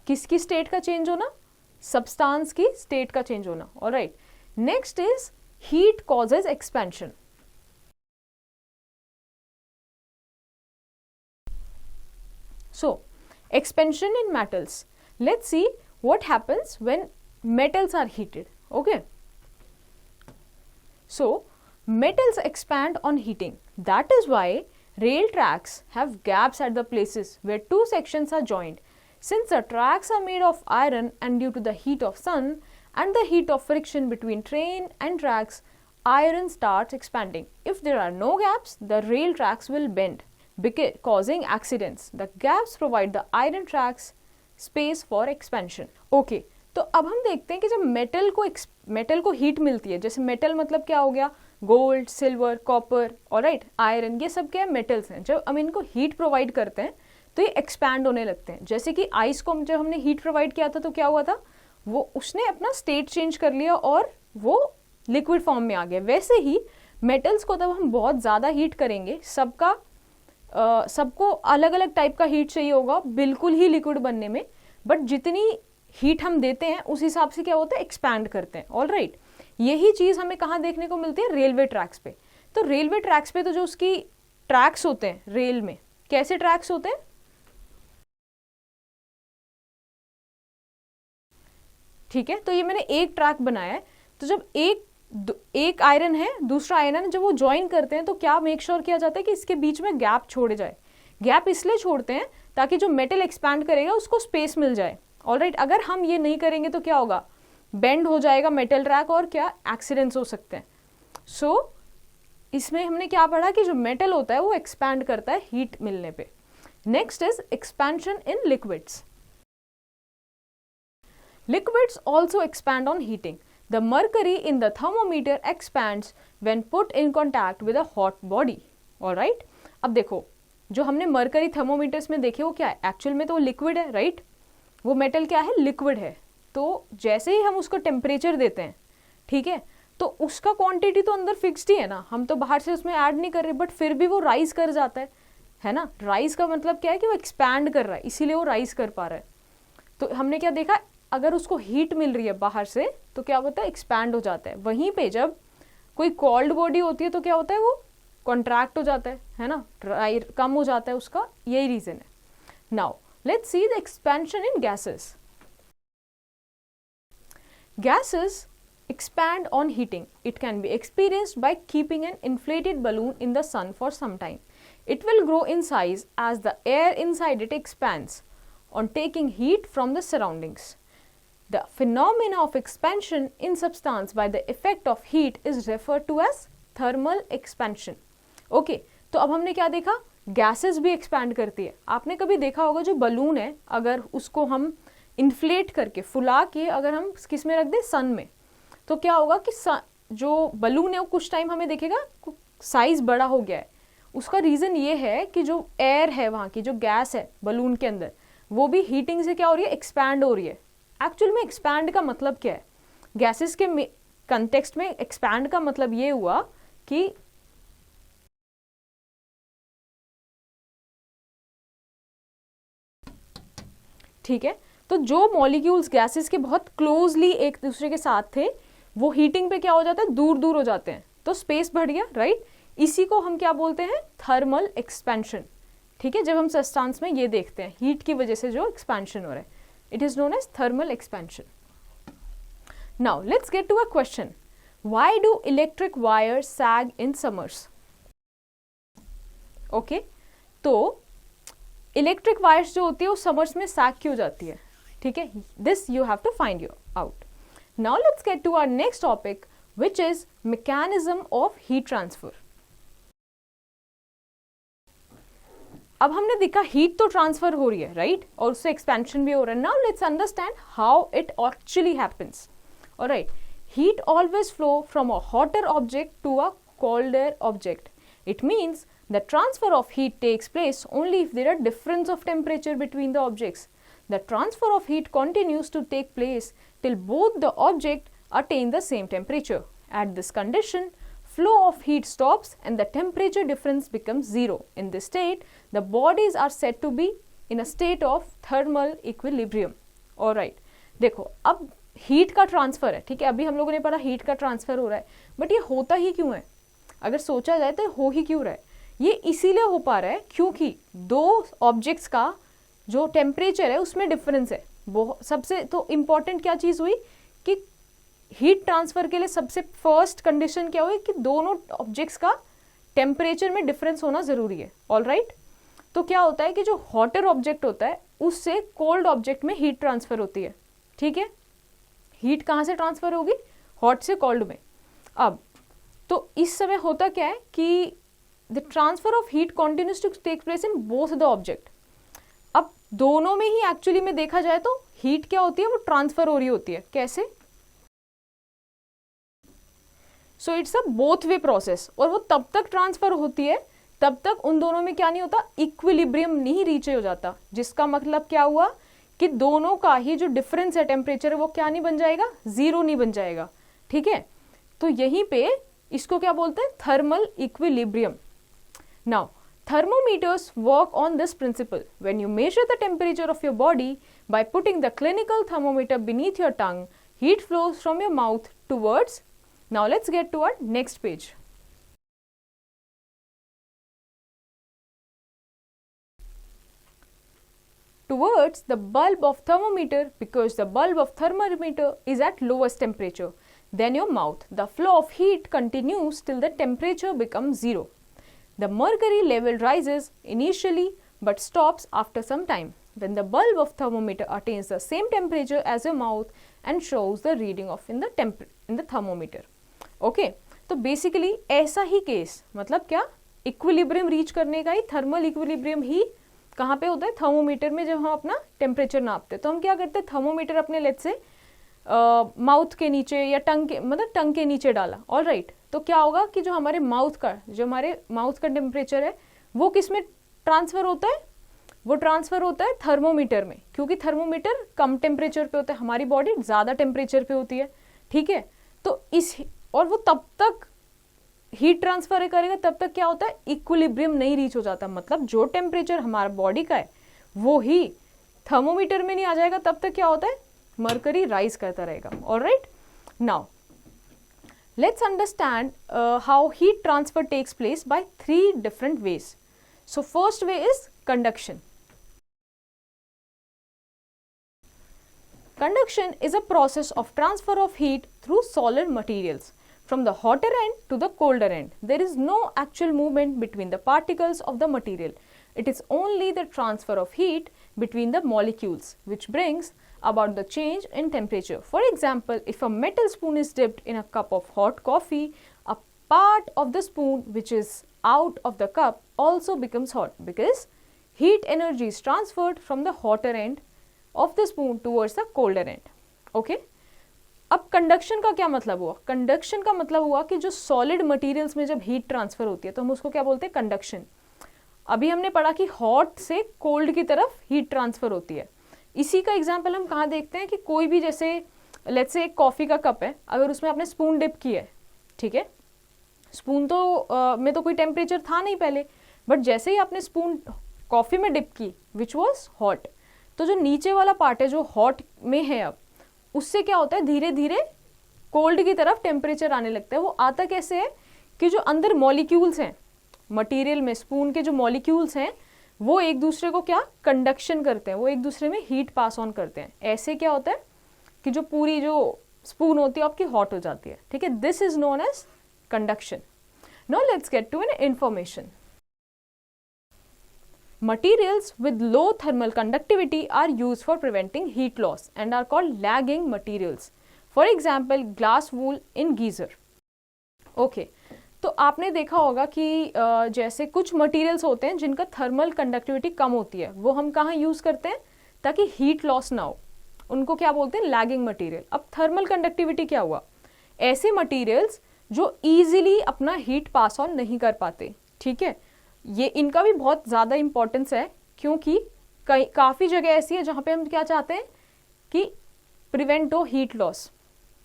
किसकी स्टेट का चेंज होना, सब्सटेंस की स्टेट का चेंज होना, alright. Next is heat causes expansion. So expansion in metals, let's see what happens when metals are heated. Okay, so metals expand on heating. That is why rail tracks have gaps at the places where two sections are joined. Since the tracks are made of iron and due to the heat of sun and the heat of friction between train and tracks, iron starts expanding. If there are no gaps, the rail tracks will bend, causing accidents. The gaps provide the iron tracks space for expansion. Okay, तो अब हम देखते हैं कि जब metal को heat मिलती है, जैसे मेटल मतलब क्या हो गया, gold, silver, copper, alright, iron, ये सब क्या है, मेटल्स हैं। जब हम इनको हीट प्रोवाइड करते हैं तो ये एक्सपैंड होने लगते हैं। जैसे कि आइस को जब हमने हीट प्रोवाइड किया था तो क्या हुआ था, वो उसने अपना स्टेट चेंज कर लिया और वो लिक्विड फॉर्म में आ गया। वैसे ही मेटल्स को तब हम बहुत ज़्यादा हीट करेंगे, सबको अलग अलग टाइप का हीट चाहिए होगा बिल्कुल ही लिक्विड बनने में, बट जितनी हीट हम देते हैं उस हिसाब से क्या होता है, एक्सपैंड करते हैं, ऑलराइट। यही चीज़ हमें कहाँ देखने को मिलती है, रेलवे ट्रैक्स पे। तो रेलवे ट्रैक्स पे तो जो उसकी ट्रैक्स होते हैं रेल में, कैसे ट्रैक्स होते हैं, ठीक है, तो ये मैंने एक ट्रैक बनाया है। तो जब एक एक आयरन है, दूसरा आयरन है, जब वो ज्वाइन करते हैं तो क्या मेक श्योर किया जाता है कि इसके बीच में गैप छोड़े जाए। गैप इसलिए छोड़ते हैं ताकि जो मेटल एक्सपैंड करेगा उसको स्पेस मिल जाए। ऑलराइट, अगर हम ये नहीं करेंगे तो क्या होगा, बेंड हो जाएगा मेटल ट्रैक और क्या एक्सीडेंट्स हो सकते हैं। सो इसमें हमने क्या पढ़ा कि जो मेटल होता है वो एक्सपैंड करता है हीट मिलने पे। Next is expansion in liquids. Liquids also expand on heating. The mercury in the thermometer expands when put in contact with a hot body. Alright? अब देखो, जो हमने मरकरी थर्मोमीटर्स में देखे वो क्या है, एक्चुअल में तो वो लिक्विड है, राइट? वो मेटल क्या है, लिक्विड है। तो जैसे ही हम उसको टेम्परेचर देते हैं, ठीक है, तो उसका क्वांटिटी तो अंदर फिक्स्ड ही है ना, हम तो बाहर से उसमें ऐड नहीं कर रहे, बट फिर भी वो राइज कर जाता है ना। राइज का मतलब क्या है कि वो एक्सपैंड कर रहा है, इसीलिए वो राइज कर पा रहा है। तो हमने क्या देखा, अगर उसको हीट मिल रही है बाहर से तो क्या होता है, एक्सपैंड हो जाता है। वहीं पे जब कोई कोल्ड बॉडी होती है तो क्या होता है, वो कॉन्ट्रैक्ट हो जाता है ना, कम हो जाता है उसका, यही रीजन है। Now let's see the expansion in gases. Gases expand on heating. It can be experienced by keeping an inflated balloon in the sun for some time. It will grow in size as the air inside it expands on taking heat from the surroundings. The phenomena of expansion in substance by the effect of heat is referred to as thermal expansion. Okay, तो अब हमने क्या देखा, gases भी expand करती है। आपने कभी देखा होगा जो बलून है, अगर उसको हम इन्फ्लेट करके फुला के अगर हम किस में रख दें, सन में, तो क्या होगा कि जो बलून है वो कुछ टाइम हमें देखेगा साइज बड़ा हो गया है। उसका रीजन ये है कि जो एयर है, वहाँ की जो गैस है बलून के अंदर, वो भी हीटिंग से क्या हो रही है, एक्सपैंड हो रही है। एक्चुअल में एक्सपैंड का मतलब क्या है, गैसेस के कंटेक्स्ट में एक्सपैंड का मतलब ये हुआ कि ठीक है, तो जो मॉलिक्यूल्स गैसेस के बहुत क्लोजली एक दूसरे के साथ थे वो हीटिंग पे क्या हो जाता है, दूर दूर हो जाते हैं, तो स्पेस बढ़ गया, राइट? इसी को हम क्या बोलते हैं, थर्मल एक्सपेंशन। ठीक है, जब हम सब्सटेंस में ये देखते हैं हीट की वजह से जो एक्सपेंशन हो रहा है, it is known as thermal expansion. Now let's get to a question, why do electric wire sag in summers? Okay, तो इलेक्ट्रिक वायर्स जो होती है वो समर्स में सैग क्यों जाती है? ठीक है, this you have to find you out. Now let's get to our next topic, which is mechanism of heat transfer. अब हमने देखा हीट तो ट्रांसफर हो रही है, राइट? और उससे एक्सपेंशन भी हो रहा है। Now let's understand how it actually happens. Alright, heat always flow from a hotter object to a colder object. It means the transfer of heat takes place only if there are difference of temperature between the objects. The transfer of heat continues to take place till both the object attain the same temperature. At this condition, flow of heat stops and the temperature difference becomes zero. In this state, the bodies are said to be in a state of thermal equilibrium. Alright, देखो अब heat का transfer है, ठीक है, अभी हम लोगों ने पढ़ा हीट का ट्रांसफर हो रहा है, बट ये होता ही क्यों है? अगर सोचा जाए तो हो ही क्यों रहा है? ये इसीलिए हो पा रहा है क्योंकि दो ऑब्जेक्ट्स का जो टेम्परेचर है उसमें डिफरेंस है। वो सबसे तो इम्पॉर्टेंट क्या चीज़ हुई कि हीट ट्रांसफर के लिए सबसे फर्स्ट कंडीशन क्या हुई कि दोनों ऑब्जेक्ट्स का टेम्परेचर में डिफरेंस होना ज़रूरी है। ऑलराइट, तो क्या होता है कि जो हॉटर ऑब्जेक्ट होता है उससे कोल्ड ऑब्जेक्ट में हीट ट्रांसफर होती है। ठीक है, हीट कहाँ से ट्रांसफर होगी, हॉट से कोल्ड में। अब तो इस समय होता क्या है कि the transfer of heat continues to take place in both the object. अब दोनों में ही एक्चुअली में देखा जाए तो हीट क्या होती है, वो ट्रांसफर हो रही होती है। कैसे? So it's a both way process, और वो तब तक ट्रांसफर होती है तब तक उन दोनों में क्या नहीं होता, इक्विलिब्रियम नहीं रीच हो जाता। जिसका मतलब क्या हुआ कि दोनों का ही जो डिफरेंस है टेम्परेचर वो क्या नहीं बन जाएगा, जीरो नहीं बन जाएगा। ठीक है, तो यहीं पे इसको क्या बोलते हैं, thermal equilibrium. Now thermometers work on this principle. When you measure the temperature of your body by putting the clinical thermometer beneath your tongue, heat flows from your mouth towards. Now let's get to our next page. Towards the bulb of thermometer, because the bulb of thermometer is at lowest temperature. then your mouth. The flow of heat continues till the temperature becomes 0. The mercury level rises initially but stops after some time. Then the bulb of thermometer attains the same temperature as your mouth and shows the reading of in the thermometer. Okay, तो basically ऐसा ही case, मतलब क्या, equilibrium reach करने का ही, thermal equilibrium ही कहाँ पे होता है, थर्मोमीटर में। जब हम अपना टेम्परेचर नापते हैं तो हम क्या करते हैं, थर्मोमीटर अपने लेट से माउथ के नीचे या टंग के, मतलब टंग के नीचे डाला, ऑल राइट। तो क्या होगा कि जो हमारे माउथ का टेम्परेचर है वो किस में ट्रांसफर होता है, वो ट्रांसफर होता है थर्मोमीटर में, क्योंकि थर्मोमीटर कम टेम्परेचर पे होता है, हमारी बॉडी ज़्यादा टेम्परेचर पे होती है, ठीक है। तो और वो तब तक हीट ट्रांसफर करेगा, तब तक क्या होता है, इक्विलिब्रियम नहीं रीच हो जाता, मतलब जो टेम्परेचर हमारा बॉडी का है वो ही थर्मोमीटर में नहीं आ जाएगा, तब तक क्या होता है, मर्करी राइज करता रहेगा, alright. Now let's understand how heat transfer takes place by 3 different ways. So first way is conduction. Conduction is a process of transfer of heat through solid materials from the hotter end to the colder end. There is no actual movement between the particles of the material. It is only the transfer of heat between the molecules which brings about the change in temperature. For example, if a metal spoon is dipped in a cup of hot coffee, a part of the spoon which is out of the cup also becomes hot because heat energy is transferred from the hotter end of the spoon towards the colder end. Okay? अब conduction का क्या मतलब हुआ, conduction का मतलब हुआ कि जो सॉलिड मटेरियल्स में जब हीट ट्रांसफर होती है तो हम उसको क्या बोलते हैं, कंडक्शन। अभी हमने पढ़ा कि हॉट से कोल्ड की तरफ हीट ट्रांसफर होती है। इसी का एग्जांपल हम कहाँ देखते हैं कि कोई भी, जैसे लेट्स से एक कॉफ़ी का कप है, अगर उसमें आपने स्पून डिप किया है, ठीक है, स्पून तो में तो कोई टेम्परेचर था नहीं पहले, बट जैसे ही आपने स्पून कॉफ़ी में डिप की विच वॉज हॉट, तो जो नीचे वाला पार्ट है जो हॉट में है अब, उससे क्या होता है, धीरे धीरे कोल्ड की तरफ टेम्परेचर आने लगता है। वो आता कैसे है कि जो अंदर मॉलिक्यूल्स हैं मटेरियल में, स्पून के जो मॉलिक्यूल्स हैं वो एक दूसरे को क्या कंडक्शन करते हैं, वो एक दूसरे में हीट पास ऑन करते हैं। ऐसे क्या होता है कि जो पूरी जो स्पून होती है आपकी हॉट हो जाती है, ठीक है। This is known as conduction. Now let's get to an information. Materials with low thermal conductivity are used for preventing heat loss and are called lagging materials. For example, glass wool in geyser. Okay, तो आपने देखा होगा कि जैसे कुछ materials होते हैं जिनका थर्मल कंडक्टिविटी कम होती है, वो हम कहाँ यूज़ करते हैं ताकि हीट लॉस ना हो, उनको क्या बोलते हैं, लैगिंग मटेरियल। अब थर्मल कंडक्टिविटी क्या हुआ, ऐसे मटेरियल्स जो ईजिली अपना हीट पास ऑन नहीं कर पाते, ठीक है। ये इनका भी बहुत ज़्यादा इंपॉर्टेंस है क्योंकि काफ़ी जगह ऐसी है जहाँ पे हम क्या चाहते हैं कि प्रिवेंट हो heat loss,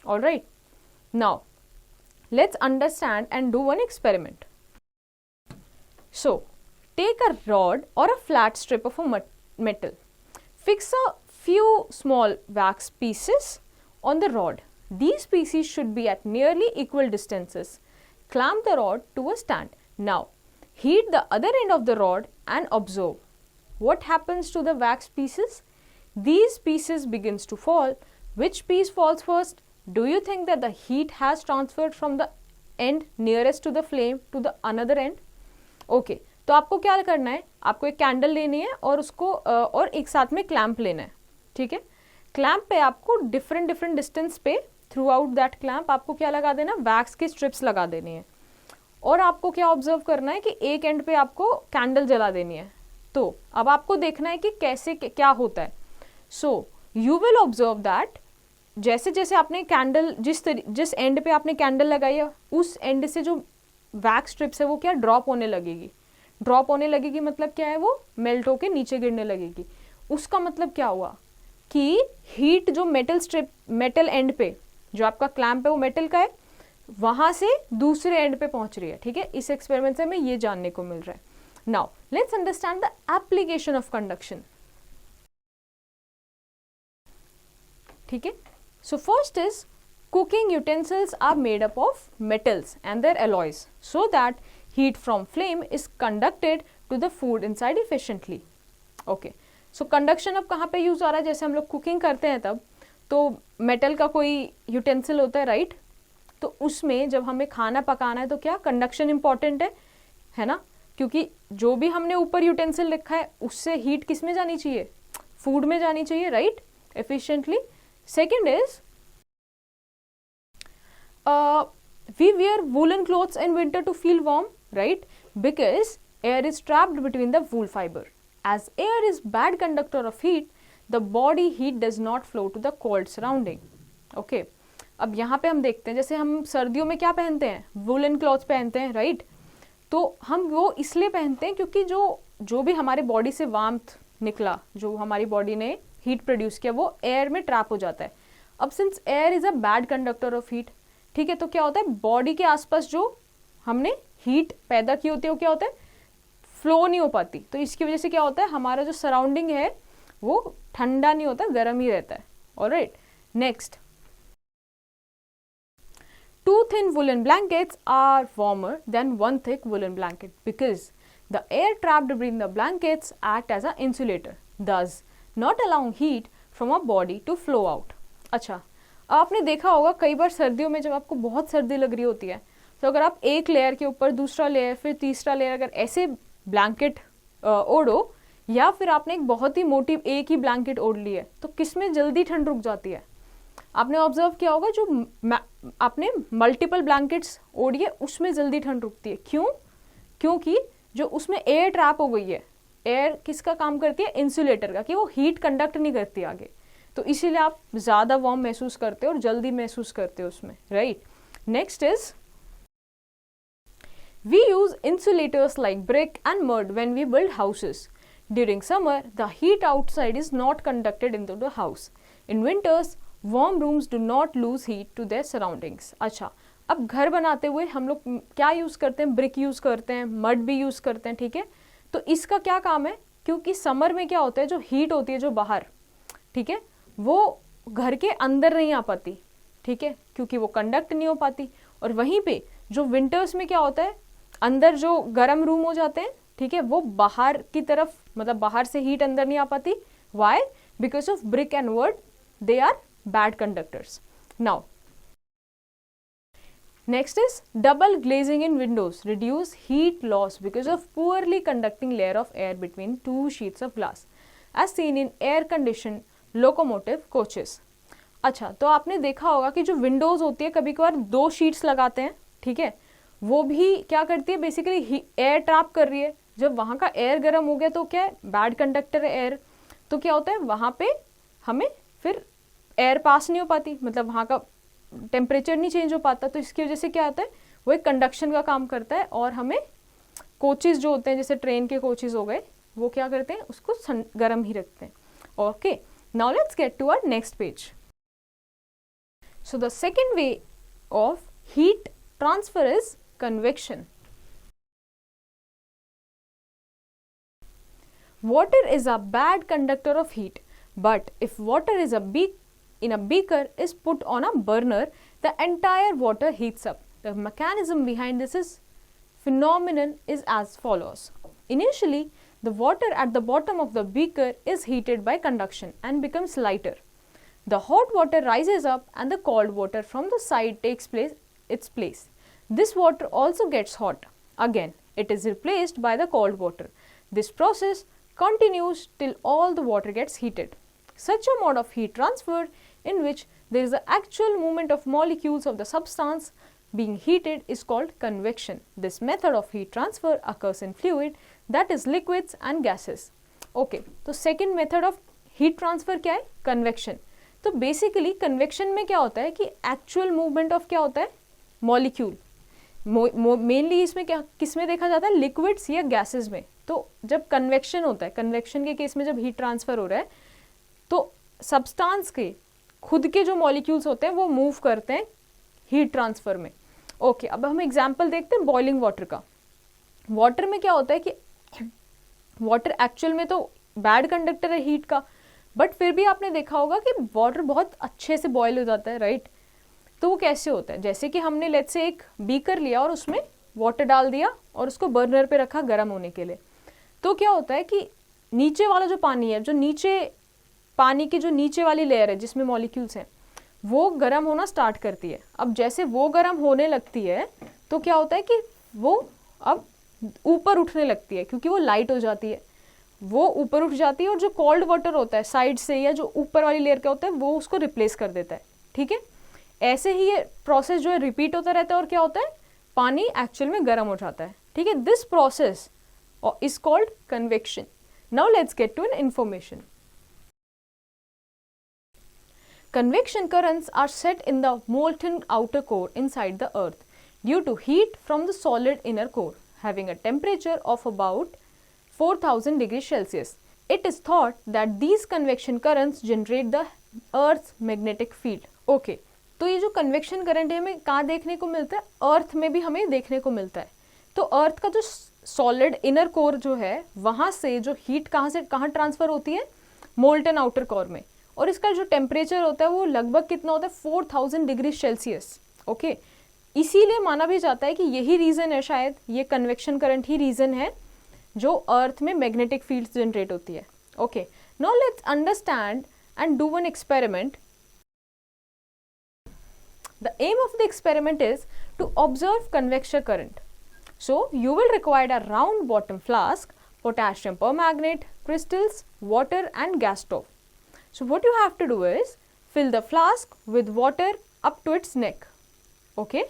alright. Now let's understand and do one experiment. So take a rod और a flat strip of a metal. Fix a few small wax pieces on the rod. These pieces should be at nearly equal distances. Clamp the rod to a stand. Now heat the other end of the rod and observe. What happens to the wax pieces? These pieces begins to fall. Which piece falls first? Do you think that the heat has transferred from the end nearest to the flame to the another end? Okay, तो आपको क्या करना है, आपको एक candle लेनी है और उसको और एक साथ में क्लैंप लेना है, ठीक है। क्लैंप पे आपको डिफरेंट डिस्टेंस पे थ्रू आउट दैट क्लैंप आपको क्या लगा देना, वैक्स के स्ट्रिप्स लगा देनी है। और आपको क्या ऑब्जर्व करना है कि एक एंड पे आपको कैंडल जला देनी है। तो अब आपको देखना है कि कैसे क्या होता है। सो यू विल ऑब्जर्व दैट जैसे जैसे आपने कैंडल जिस एंड पे आपने कैंडल लगाई है उस एंड से जो वैक्स स्ट्रिप्स है वो क्या ड्रॉप होने लगेगी। ड्रॉप होने लगेगी मतलब क्या है, वो मेल्ट होके नीचे गिरने लगेगी। उसका मतलब क्या हुआ कि हीट जो मेटल एंड पे जो आपका क्लैंप है वो मेटल का है, वहां से दूसरे एंड पे पहुंच रही है, ठीक है। इस एक्सपेरिमेंट से हमें ये जानने को मिल रहा है। Now let's understand the application of conduction, ठीक है। So first is cooking utensils are made up of metals and their alloys so that heat from flame is conducted to the food inside efficiently. Okay, so conduction अब कहाँ पे use हो रहा है, जैसे हम लोग कुकिंग करते हैं तब तो मेटल का कोई यूटेंसिल होता है, राइट, तो उसमें जब हमें खाना पकाना है तो क्या कंडक्शन इंपॉर्टेंट है ना, क्योंकि जो भी हमने ऊपर यूटेंसिल रखा है उससे हीट किस में जानी चाहिए, फूड में जानी चाहिए, right, efficiently. Second is we wear woolen clothes in winter to feel warm, right? Because air is trapped between the wool fiber. As air is bad conductor of heat, the body heat does not flow to the cold surrounding. Okay. अब यहाँ पे हम देखते हैं, जैसे हम सर्दियों में क्या पहनते हैं, वुलन क्लॉथ्स पहनते हैं, राइट? तो हम वो इसलिए पहनते हैं क्योंकि जो भी हमारे बॉडी से वार्मथ निकला, जो हमारी बॉडी ने हीट प्रोड्यूस किया, वो एयर में ट्रैप हो जाता है. अब since air is a bad conductor of heat, ठीक है, तो क्या होता है, बॉडी के आसपास जो हमने हीट पैदा की होती है वो क्या होता है, फ्लो नहीं हो पाती. तो इसकी वजह से क्या होता है, हमारा जो सराउंडिंग है वो ठंडा नहीं होता, गर्म ही रहता है. Alright, next, 2 thin woolen blankets are warmer than 1 thick woolen blanket because the air trapped between the blankets act as an insulator, thus not allowing heat from our body to flow out. अच्छा, आपने देखा होगा कई बार सर्दियों में जब आपको बहुत सर्दी लग रही होती है, तो अगर आप एक लेयर के ऊपर दूसरा लेयर फिर तीसरा लेयर अगर ऐसे ब्लैंकेट ओढ़ो, या फिर आपने एक बहुत ही मोटी एक ही ब्लैंकेट ओढ़ ली है, तो किसमें जल्दी ठंड रुक जाती है. आपने ऑब्जर्व किया होगा जो आपने मल्टीपल ब्लैंकेट्स ओढ़ी है उसमें जल्दी ठंड रुकती है. क्यों? क्योंकि जो उसमें एयर ट्रैप हो गई है. एयर किसका काम करती है, इंसुलेटर का, कि वो हीट कंडक्ट नहीं करती आगे, तो इसीलिए आप ज्यादा वार्म महसूस करते हो और जल्दी महसूस करते हो उसमें, right. Next is, we use insulators like brick and mud when we build houses. During summer the heat outside is not conducted into the house. In winters warm rooms do not lose heat to their surroundings. अच्छा, अब घर बनाते हुए हम लोग क्या use करते हैं, ब्रिक यूज करते हैं, मड भी यूज करते हैं, ठीक है. तो इसका क्या काम है, क्योंकि समर में क्या होता है, जो हीट होती है जो बाहर, ठीक है, वो घर के अंदर नहीं आ पाती, ठीक है, क्योंकि वो कंडक्ट नहीं हो पाती. और वहीं पे जो विंटर्स में क्या होता है, अंदर जो गर्म रूम हो जाते हैं, ठीक है, वो बाहर की तरफ, मतलब बाहर से हीट अंदर नहीं आ पाती. Why? Because of brick and wood, they are bad conductors. Now, next is double glazing in windows reduce heat loss because of poorly conducting layer of air between 2 sheets of glass, as seen in air conditioned locomotive coaches. अच्छा, तो आपने देखा होगा कि जो Windows होती है कभी कभार 2 शीट्स लगाते हैं, ठीक है, वो भी क्या करती है, बेसिकली एयर ट्रैप कर रही है. जब वहां का एयर गर्म हो गया तो क्या है, बैड कंडक्टर है एयर, तो क्या होता है, वहां पे हमें फिर एयर पास नहीं हो पाती, मतलब वहाँ का टेम्परेचर नहीं चेंज हो पाता. तो इसकी वजह से क्या होता है, वो एक कंडक्शन का काम करता है और हमें कोचेस जो होते हैं, जैसे ट्रेन के कोचेस हो गए, वो क्या करते हैं, उसको गर्म ही रखते हैं. Okay, now let's get to our next page. So the second way of heat transfer is convection. Water is a bad conductor of heat, but if water is in a beaker is put on a burner, the entire water heats up. The mechanism behind this phenomenon is as follows. Initially, the water at the bottom of the beaker is heated by conduction and becomes lighter. The hot water rises up and the cold water from the side takes its place. This water also gets hot. Again, it is replaced by the cold water. This process continues till all the water gets heated. Such a mode of heat transfer in which there is the actual movement of molecules of the substance being heated is called convection. This method of heat transfer occurs in fluid, that is liquids and gases. Okay, तो second method of heat transfer क्या है, convection. तो basically convection में क्या होता है कि actual movement of क्या होता है, molecule. मेनली इसमें क्या किस में देखा जाता है, लिक्विड्स या गैसेस में. तो जब कन्वेक्शन होता है, कन्वेक्शन के केस में जब हीट ट्रांसफर हो रहा है, तो सब्सटेंस के खुद के जो मॉलिक्यूल्स होते हैं वो मूव करते हैं हीट ट्रांसफर में. ओके, अब हम एग्जांपल देखते हैं बॉइलिंग वाटर का. वाटर में क्या होता है कि वाटर एक्चुअल में तो बैड कंडक्टर है हीट का, बट फिर भी आपने देखा होगा कि वाटर बहुत अच्छे से बॉयल हो जाता है, राइट. तो वो कैसे होता है, जैसे कि हमने लेट्स से एक बीकर लिया और उसमें वाटर डाल दिया और उसको बर्नर पे रखा गर्म होने के लिए. तो क्या होता है कि नीचे वाला जो पानी है, जो नीचे पानी की जो नीचे वाली लेयर है जिसमें मॉलिक्यूल्स हैं, वो गर्म होना स्टार्ट करती है। अब जैसे वो गर्म होने लगती है तो क्या होता है कि वो अब ऊपर उठने लगती है, क्योंकि वो लाइट हो जाती है, वो ऊपर उठ जाती है और जो कोल्ड वाटर होता है साइड से या जो ऊपर वाली लेयर का होता है वो उसको रिप्लेस कर देता है। ठीक है, ऐसे ही ये प्रोसेस जो है रिपीट होता रहता है और क्या होता है, पानी एक्चुअल में गर्म हो जाता है। ठीक है, this process is called convection. Now let's get to an information. Convection currents are set in the molten outer core inside the earth due to heat from the solid inner core having a temperature of about 4000 degrees Celsius. It is thought that these convection currents generate the earth's magnetic field. Okay, तो ये जो convection current है हमें कहाँ देखने को मिलता है, अर्थ में भी हमें देखने को मिलता है। तो अर्थ का जो सॉलिड इनर कोर जो है वहाँ से जो हीट कहाँ से कहाँ ट्रांसफर होती है, मोल्टन आउटर कोर में, और इसका जो टेम्परेचर होता है वो लगभग कितना होता है, 4000 डिग्री सेल्सियस। ओके, इसीलिए माना भी जाता है कि यही रीज़न है, शायद ये कन्वेक्शन करंट ही रीज़न है जो अर्थ में मैग्नेटिक फील्ड जनरेट होती है। Okay, now let's understand and do one experiment. The aim of the experiment is to observe convection current. So you will require a round bottom flask, potassium permanganate, crystals, water and gas stove. So what you have to do is fill the flask with water up to its neck. Okay?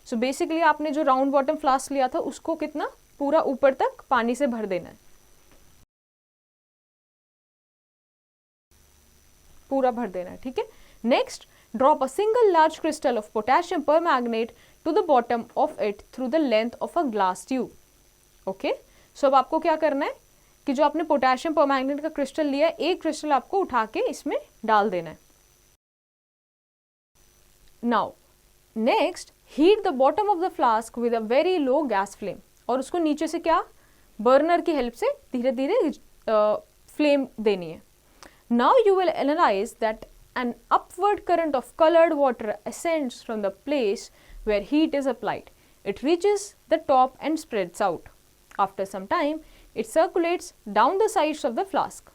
So basically आपने जो round bottom flask लिया था उसको कितना पूरा ऊपर तक पानी से भर देना है, पूरा भर देना है। ठीक है, next drop a single large crystal of potassium permanganate to the bottom of it through the length of a glass tube. Okay, so अब आपको क्या करना है कि जो आपने पोटेशियम परमैंगनेट का क्रिस्टल लिया है, एक क्रिस्टल आपको उठा के इसमें डाल देना है। Now next heat the bottom of the flask with a very low gas flame, और उसको नीचे से क्या बर्नर की हेल्प से धीरे धीरे फ्लेम देनी है। Now you will analyse that an upward current of coloured water ascends from the place where heat is applied. It reaches the top and spreads out. After some time, it circulates down the sides of the flask.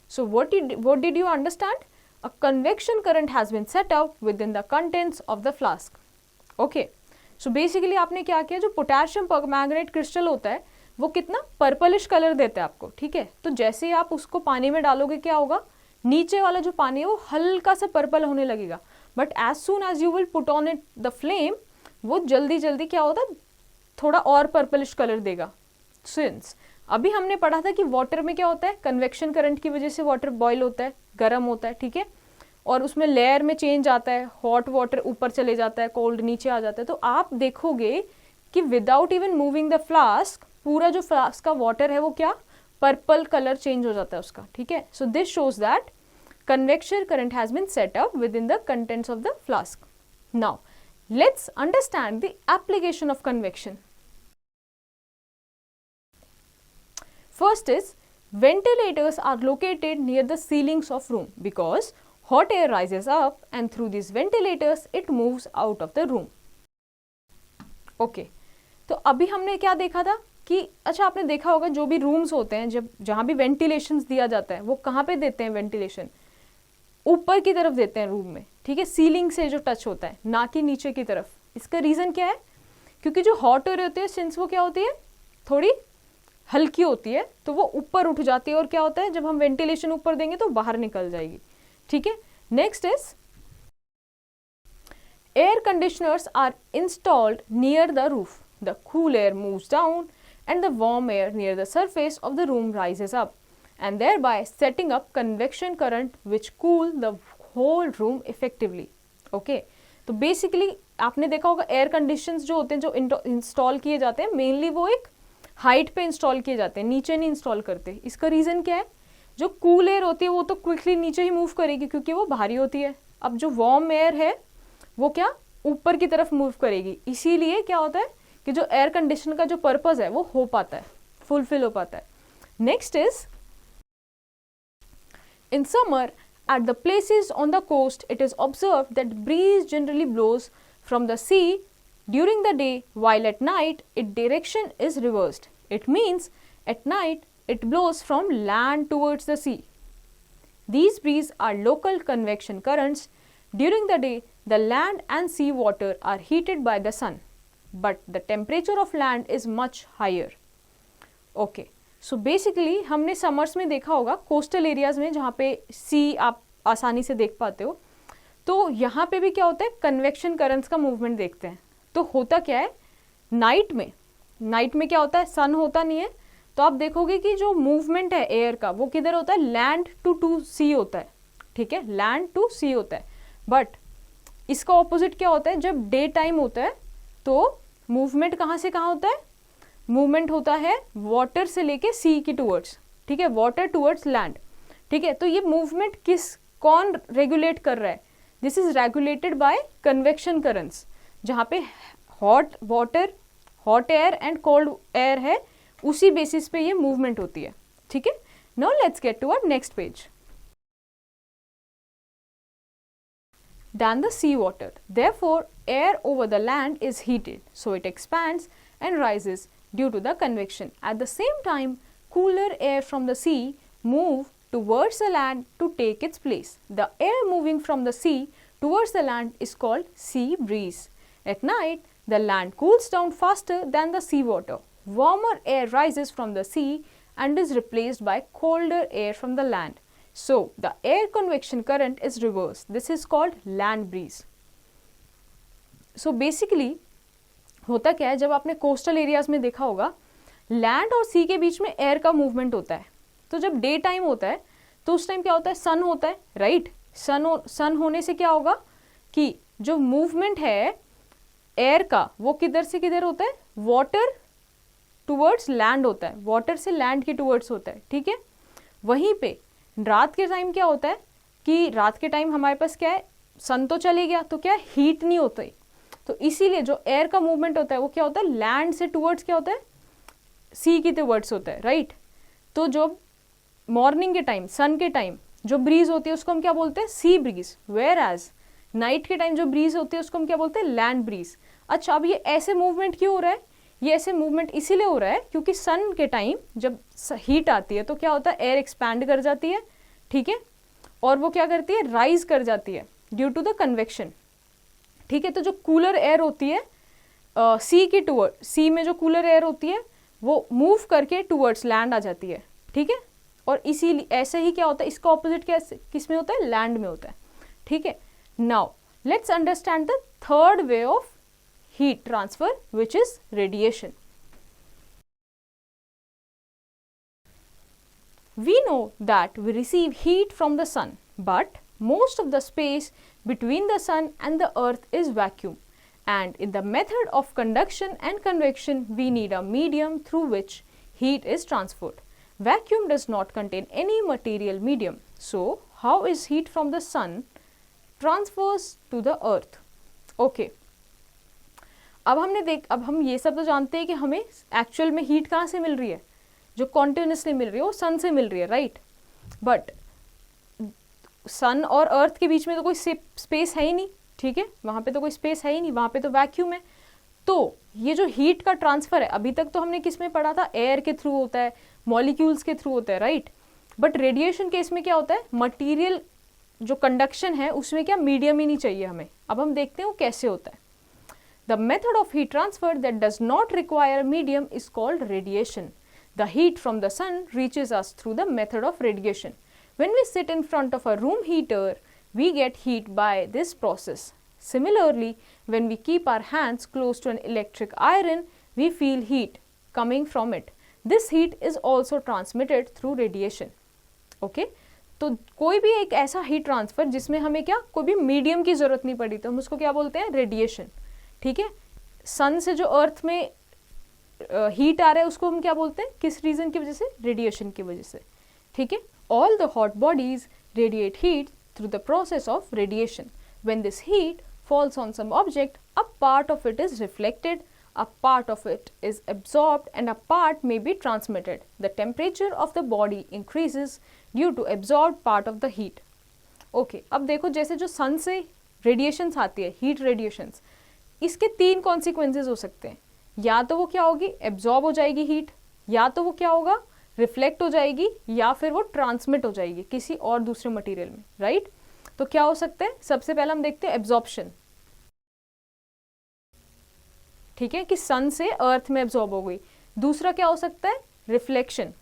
So what did you understand? A convection current has been set up within the contents of the flask. Okay. So basically आपने क्या किया, जो potassium permanganate crystal होता है वो कितना purplish colour देता है आपको। ठीक है, तो जैसे ही आप उसको पानी में डालोगे क्या होगा, नीचे वाला जो पानी है वो हल्का सा पर्पल होने लगेगा, but as soon as you will put on it the flame वो जल्दी जल्दी क्या होता है, थोड़ा और पर्पलिश कलर देगा। सिंस अभी हमने पढ़ा था कि वाटर में क्या होता है, कन्वेक्शन करंट की वजह से वाटर बॉयल होता है, गर्म होता है। ठीक है, और उसमें लेयर में चेंज आता है, हॉट वाटर ऊपर चले जाता है, कोल्ड नीचे आ जाता है। तो आप देखोगे कि without even moving the flask पूरा जो फ्लास्क का वाटर है वो क्या पर्पल कलर चेंज हो जाता है उसका। ठीक है, so this shows that convection current has been set up within the contents of the flask. Now let's understand the application of convection. First is ventilators are located near the ceilings of room because hot air rises up and through these ventilators it moves out of the room. Okay, तो अभी हमने क्या देखा था कि अच्छा आपने देखा होगा जो भी रूम्स होते हैं जब जहाँ भी वेंटिलेशन दिया जाता है वो कहाँ पे देते हैं, वेंटिलेशन ऊपर की तरफ देते हैं रूम में। ठीक है, सीलिंग से जो टच होता है, ना कि नीचे की तरफ। इसका रीज़न क्या है, क्योंकि जो हॉट एयर होती है सिंस वो क्या होती है थोड़ी हल्की होती है तो वो ऊपर उठ जाती है, और क्या होता है जब हम वेंटिलेशन ऊपर देंगे तो बाहर निकल जाएगी। ठीक है, next is air conditioners are installed near the roof. The cool air moves down and the warm air near the surface of the room rises up and thereby setting up convection current which cool the whole room effectively. Okay, तो basically आपने देखा होगा air conditions जो होते हैं जो install किए जाते हैं मेनली वो एक हाइट पे इंस्टॉल किए जाते हैं, नीचे नहीं इंस्टॉल करते। इसका रीज़न क्या है, जो कूल एयर होती है वो तो क्विकली नीचे ही मूव करेगी क्योंकि वो भारी होती है। अब जो वार्म एयर है वो क्या ऊपर की तरफ मूव करेगी, इसीलिए क्या होता है कि जो एयर कंडीशनर का जो पर्पज़ है वो हो पाता है, फुलफिल हो पाता है। Next is in summer at the places on the coast it is observed that breeze generally blows from the sea during the day while at night its direction is reversed. It means at night it blows from land towards the sea. These breezes are local convection currents during the day the land and sea water are heated by the sun, but the temperature of land is much higher. Okay, so basically हमने summers में देखा होगा coastal areas में जहाँ पे सी आप आसानी से देख पाते हो, तो यहाँ पे भी क्या होता है, कन्वेक्शन करंट्स का मूवमेंट देखते हैं. तो होता क्या है, नाइट में क्या होता है, सन होता नहीं है, तो आप देखोगे कि जो मूवमेंट है एयर का वो किधर होता है, लैंड टू सी होता है. ठीक है, लैंड टू सी होता है. बट इसका ऑपोजिट क्या होता है, जब डे टाइम होता है तो मूवमेंट कहाँ से कहाँ होता है, मूवमेंट होता है वाटर से लेके सी की टूवर्ड्स. ठीक है, वाटर टूवर्ड्स लैंड. ठीक है, तो ये मूवमेंट कौन रेगुलेट कर रहा है, this is regulated by convection currents, जहाँ पे hot water, hot air and cold air है, उसी बेसिस पे ये मूवमेंट होती है. ठीक है, now let's get to our next page. Than the sea water. Therefore, air over the land is heated, so it expands and rises due to the convection. At the same time, cooler air from the sea move towards the land to take its place. The air moving from the sea towards the land is called sea breeze. At night, the land cools down faster than the sea water. Warmer air rises from the sea and is replaced by colder air from the land. So, the air convection current is reversed. This is called land breeze. So, basically होता क्या है, जब आपने coastal areas में देखा होगा land और सी के बीच में एयर का मूवमेंट होता है. तो जब डे टाइम होता है तो उस टाइम क्या होता है, सन होता है, राइट. सन होने से क्या होगा कि जो मूवमेंट है एयर का वो किधर से किधर होता है, वाटर टूवर्ड्स लैंड होता है, वाटर से लैंड के टूवर्ड्स होता है. ठीक है, वहीं पे रात के टाइम क्या होता है कि रात के टाइम हमारे पास क्या है, सन तो चले गया तो क्या हीट नहीं होती, तो इसीलिए जो एयर का मूवमेंट होता है वो क्या होता है, लैंड से टुवर्ड्स क्या होता है, सी की टुवर्ड्स होता है, राइट. तो जो मॉर्निंग के टाइम, सन के टाइम जो ब्रीज होती है उसको हम क्या बोलते हैं, sea breeze. Whereas night के टाइम जो ब्रीज होती है उसको हम क्या बोलते हैं, लैंड ब्रीज. अच्छा, अब ये ऐसे मूवमेंट क्यों हो रहा है, ये ऐसे मूवमेंट इसीलिए हो रहा है क्योंकि सन के टाइम जब हीट आती है तो क्या होता है, एयर एक्सपैंड कर जाती है. ठीक है, और वो क्या करती है, राइज कर जाती है ड्यू टू द कन्वेक्शन. ठीक है, तो जो कूलर एयर होती है सी की टूवर्ड, सी में जो कूलर एयर होती है वो मूव करके टूवर्ड्स लैंड आ जाती है. ठीक है, और इसीलिए ऐसे ही क्या होता है, इसका ऑपोजिट क्या किस में होता है, लैंड में होता है. ठीक है, now let's understand the third way of heat transfer, which is radiation. We know that we receive heat from the sun, but most of the space between the sun and the earth is vacuum, and in the method of conduction and convection we need a medium through which heat is transferred. Vacuum does not contain any material medium, so how is heat from the sun transfers to the earth? Okay, अब हम ये सब तो जानते हैं कि हमें actual में हीट कहाँ से मिल रही है, जो कॉन्टिन्यूसली मिल रही है वो सन से मिल रही है, राइट. बट सन और अर्थ के बीच में तो कोई स्पेस है ही नहीं. ठीक है, वहाँ पे तो कोई स्पेस है ही नहीं, वहाँ पे तो वैक्यूम है. तो ये जो हीट का ट्रांसफर है, अभी तक तो हमने किस में पढ़ा था, एयर के थ्रू होता है, मॉलिक्यूल्स के थ्रू होता है, राइट. बट रेडिएशन केस में क्या होता है, मटीरियल जो कंडक्शन है उसमें क्या मीडियम ही नहीं चाहिए हमें. अब हम देखते हैं वो कैसे होता है. The method of heat transfer that does not require a medium is called radiation. The heat from the sun reaches us through the method of radiation. When we sit in front of a room heater, we get heat by this process. Similarly, when we keep our hands close to an electric iron, we feel heat coming from it. This heat is also transmitted through radiation. Okay? तो कोई भी एक ऐसा heat transfer जिसमें हमें क्या कोई भी मीडियम की जरूरत नहीं पड़ी, तो हम उसको क्या बोलते हैं, रेडिएशन. ठीक है, सन से जो अर्थ में हीट आ रहा है उसको हम क्या बोलते हैं, किस रीजन की वजह से, रेडिएशन की वजह से. ठीक है, all the hot bodies radiate heat through the process of radiation. When this heat falls on some object, a part of it is reflected, a part of it is absorbed, and a part may be transmitted. The temperature of the body increases due to absorbed part of the heat. Okay, अब देखो जैसे जो सन से radiations आती है, heat radiations, इसके 3 consequences हो सकते हैं. या तो वो क्या होगी, एब्जॉर्ब हो जाएगी हीट, या तो वो क्या होगा, रिफ्लेक्ट हो जाएगी, या फिर वो ट्रांसमिट हो जाएगी किसी और दूसरे मटेरियल में, राइट. तो क्या हो सकते हैं, सबसे पहले हम देखते हैं एब्जॉर्प्शन, ठीक है, कि सन से अर्थ में एब्जॉर्ब हो गई। दूसरा क्या हो सकता है, रिफ्लेक्शन,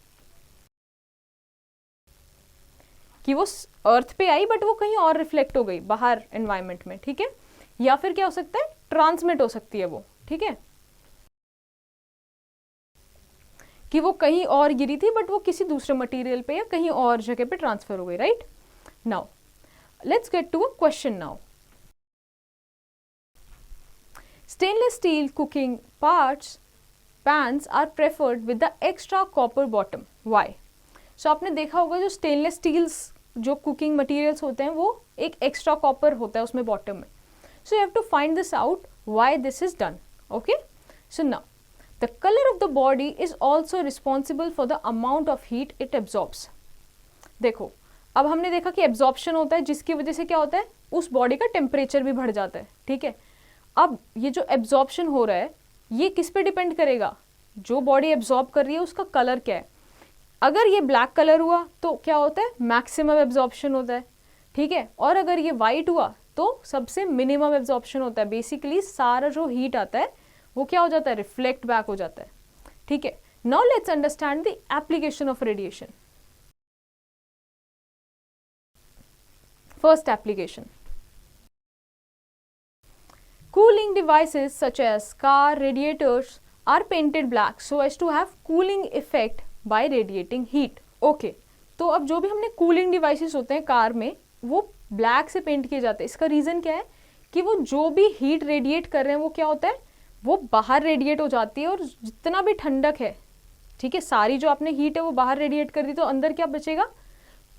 कि वो अर्थ पे आई बट वो कहीं और रिफ्लेक्ट हो गई बाहर एनवायरमेंट में, ठीक है। या फिर क्या हो सकता है, ट्रांसमिट हो सकती है वो, ठीक है, कि वो कहीं और गिरी थी बट वो किसी दूसरे मटेरियल पे या कहीं और जगह पे ट्रांसफर हो गई, right. Now let's get to a question now. Stainless steel cooking pans are preferred with the extra copper bottom. Why? So आपने देखा होगा जो स्टेनलेस स्टील्स जो कुकिंग मटेरियल्स होते हैं वो एक एक्स्ट्रा कॉपर होता है उसमें बॉटम में। So you have to find this out why this is done. Okay, so now the colour of the body is also responsible for the amount of heat it absorbs. देखो अब हमने देखा कि absorption होता है जिसकी वजह से क्या होता है, उस बॉडी का टेम्परेचर भी बढ़ जाता है, ठीक है। अब ये जो एब्जॉर्प्शन हो रहा है ये किस पे डिपेंड करेगा, जो बॉडी एब्जॉर्ब कर रही है उसका कलर क्या है। अगर ये ब्लैक कलर हुआ तो क्या होता है, मैक्सिमम एब्जॉर्प्शन होता है, ठीक है। और अगर ये वाइट हुआ तो सबसे मिनिमम एब्जॉर्प्शन होता है। बेसिकली सारा जो हीट आता है वो क्या हो जाता है, रिफ्लेक्ट बैक हो जाता है, ठीक है। Now let's understand the application of radiation. First application, cooling devices such as car radiators are painted black so as to have cooling effect by radiating heat. Okay, तो अब जो भी हमने कूलिंग डिवाइसेस होते हैं कार में वो black से पेंट किए जाते हैं। इसका रीजन क्या है कि वो जो भी हीट रेडिएट कर रहे हैं वो क्या होता है, वो बाहर रेडिएट हो जाती है और जितना भी ठंडक है, ठीक है, सारी जो आपने हीट है वो बाहर रेडिएट कर दी तो अंदर क्या बचेगा,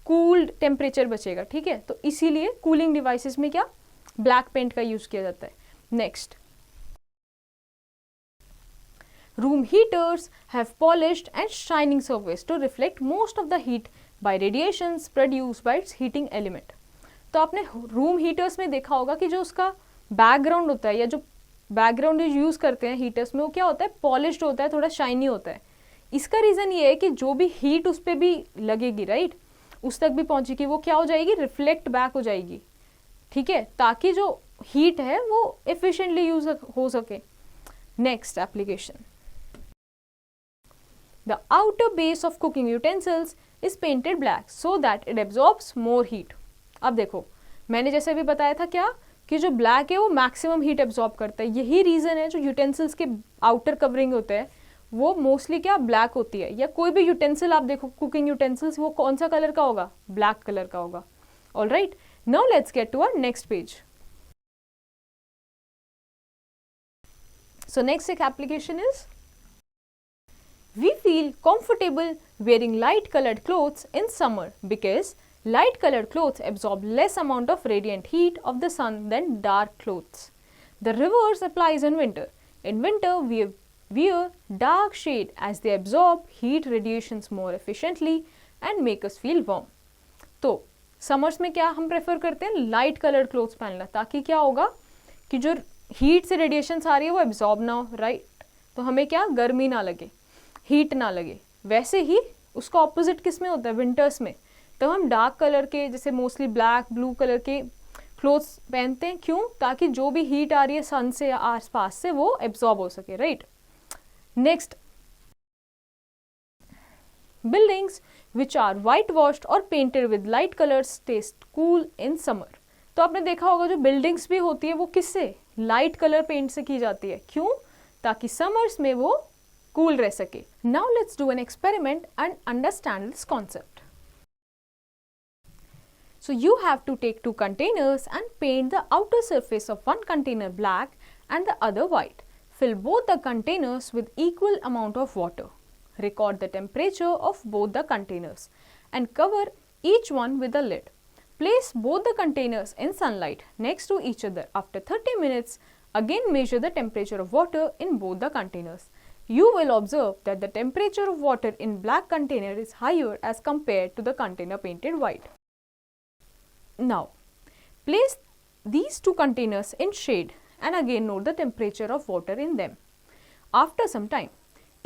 कूल्ड टेम्परेचर बचेगा, ठीक है। तो इसीलिए कूलिंग डिवाइसेस में क्या ब्लैक पेंट का यूज किया जाता है। Next, room heaters have polished and shining surface to reflect most of the heat by radiations produced by its heating element. तो आपने रूम हीटर्स में देखा होगा कि जो उसका बैकग्राउंड होता है या जो बैकग्राउंड यूज करते हैं हीटर्स में वो क्या होता है, पॉलिश्ड होता है, थोड़ा शाइनी होता है। इसका रीजन ये है कि जो भी हीट उस पर भी लगेगी, राइट, उस तक भी पहुंचेगी, वो क्या हो जाएगी, रिफ्लेक्ट बैक हो जाएगी, ठीक है, ताकि जो हीट है वो एफिशिएंटली यूज हो सके। Next application, the outer base of cooking utensils is painted black so that it absorbs more heat. अब देखो मैंने जैसे भी बताया था क्या कि जो ब्लैक है वो मैक्सिमम हीट एब्जॉर्ब करता है। यही रीजन है जो यूटेंसिल्स के आउटर कवरिंग होते हैं वो मोस्टली क्या ब्लैक होती है, या कोई भी यूटेंसिल आप देखो कुकिंग यूटेंसिल्स वो कौन सा कलर का होगा, ब्लैक कलर का होगा। All right, now let's get to our next page. So next application is, we feel comfortable wearing light colored clothes in summer because light colored clothes absorb less amount of radiant heat of the sun than dark clothes. The reverse applies in winter. In winter we wear dark shade as they absorb heat radiations more efficiently and make us feel warm. तो summers में क्या हम prefer करते हैं, light coloured clothes पहनना, ताकि क्या होगा कि जो हीट से रेडिएशन आ रही है वो एब्जॉर्ब ना हो, राइट, तो हमें क्या गर्मी ना लगे, हीट ना लगे। वैसे ही उसका ऑपोजिट किस में होता है, विंटर्स में, तो हम डार्क कलर के जैसे मोस्टली ब्लैक ब्लू कलर के क्लोथ्स पहनते हैं। क्यों, ताकि जो भी हीट आ रही है सन से या आसपास से वो एब्जॉर्ब हो सके, right. Next, buildings which are whitewashed or painted with light colors stay cool in summer. तो आपने देखा होगा जो बिल्डिंग्स भी होती है वो किससे, लाइट कलर पेंट से की जाती है। क्यों, ताकि समर्स में वो कूल रह सके। Now let's do an experiment and understand this concept. So you have to take two containers and paint the outer surface of one container black and the other white. Fill both the containers with equal amount of water. Record the temperature of both the containers and cover each one with a lid. Place both the containers in sunlight next to each other. After 30 minutes, again measure the temperature of water in both the containers. You will observe that the temperature of water in black container is higher as compared to the container painted white. Now, place these two containers in shade and again note the temperature of water in them. After some time,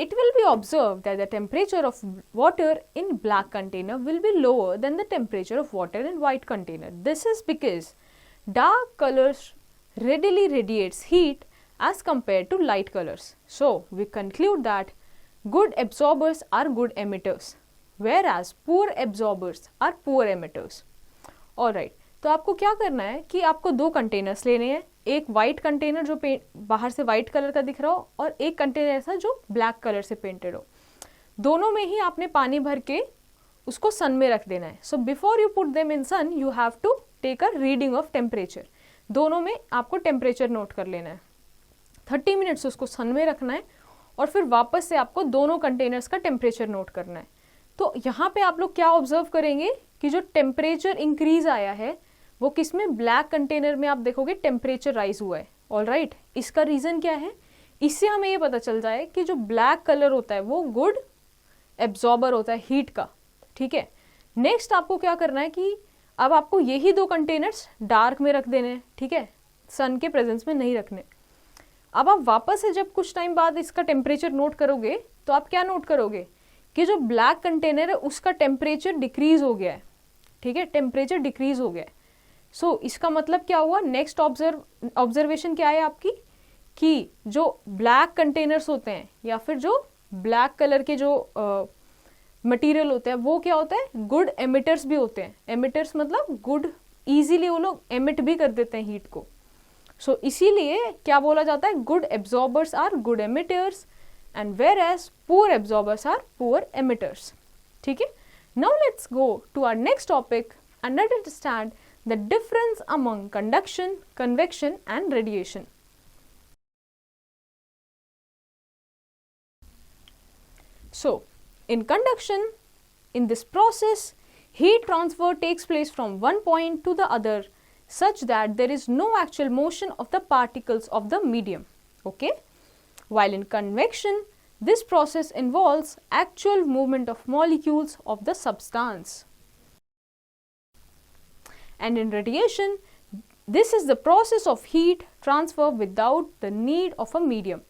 it will be observed that the temperature of water in black container will be lower than the temperature of water in white container. This is because dark colors readily radiates heat as compared to light colors. So we conclude that good absorbers are good emitters, whereas poor absorbers are poor emitters. Alright, तो आपको क्या करना है कि आपको दो containers लेने हैं, एक वाइट कंटेनर जो बाहर से वाइट कलर का दिख रहा हो और एक कंटेनर ऐसा जो ब्लैक कलर से पेंटेड हो. दोनों में ही आपने पानी भर के उसको सन में रख देना है. So before you put them in sun you have to take a reading of temperature. दोनों में आपको टेम्परेचर नोट कर लेना है. 30 मिनट्स उसको सन में रखना है और फिर वापस से आपको दोनों कंटेनर्स का टेम्परेचर नोट करना है. तो यहाँ पे आप लोग क्या ऑब्जर्व करेंगे कि जो टेम्परेचर इंक्रीज आया है वो किस में, ब्लैक कंटेनर में आप देखोगे टेम्परेचर राइज हुआ है. ऑलराइट, इसका रीजन क्या है, इससे हमें ये पता चल जाए कि जो ब्लैक कलर होता है वो गुड एब्जॉर्बर होता है हीट का. ठीक है, नेक्स्ट आपको क्या करना है कि अब आपको यही दो कंटेनर्स डार्क में रख देने हैं. ठीक है, सन के प्रेजेंस में नहीं रखने. अब आप वापस से जब कुछ टाइम बाद इसका टेम्परेचर नोट करोगे तो आप क्या नोट करोगे कि जो ब्लैक कंटेनर है उसका टेम्परेचर डिक्रीज हो गया है. ठीक है, टेम्परेचर डिक्रीज हो गया है. सो इसका मतलब क्या हुआ, नेक्स्ट ऑब्जर्वेशन क्या है आपकी कि जो ब्लैक कंटेनर्स होते हैं या फिर जो ब्लैक कलर के जो मटेरियल होते हैं वो क्या होता है, गुड एमिटर्स भी होते हैं. एमिटर्स मतलब गुड, इजीली वो लोग एमिट भी कर देते हैं हीट को. सो इसीलिए क्या बोला जाता है, good absorbers are good emitters and whereas poor absorbers are poor emitters. ठीक है, now let's go to our next topic and understand the difference among conduction, convection and radiation. So, in conduction, in this process, heat transfer takes place from one point to the other such that there is no actual motion of the particles of the medium. Okay? While in convection, this process involves actual movement of molecules of the substance. And in radiation, this is the process of heat transfer without the need of a medium.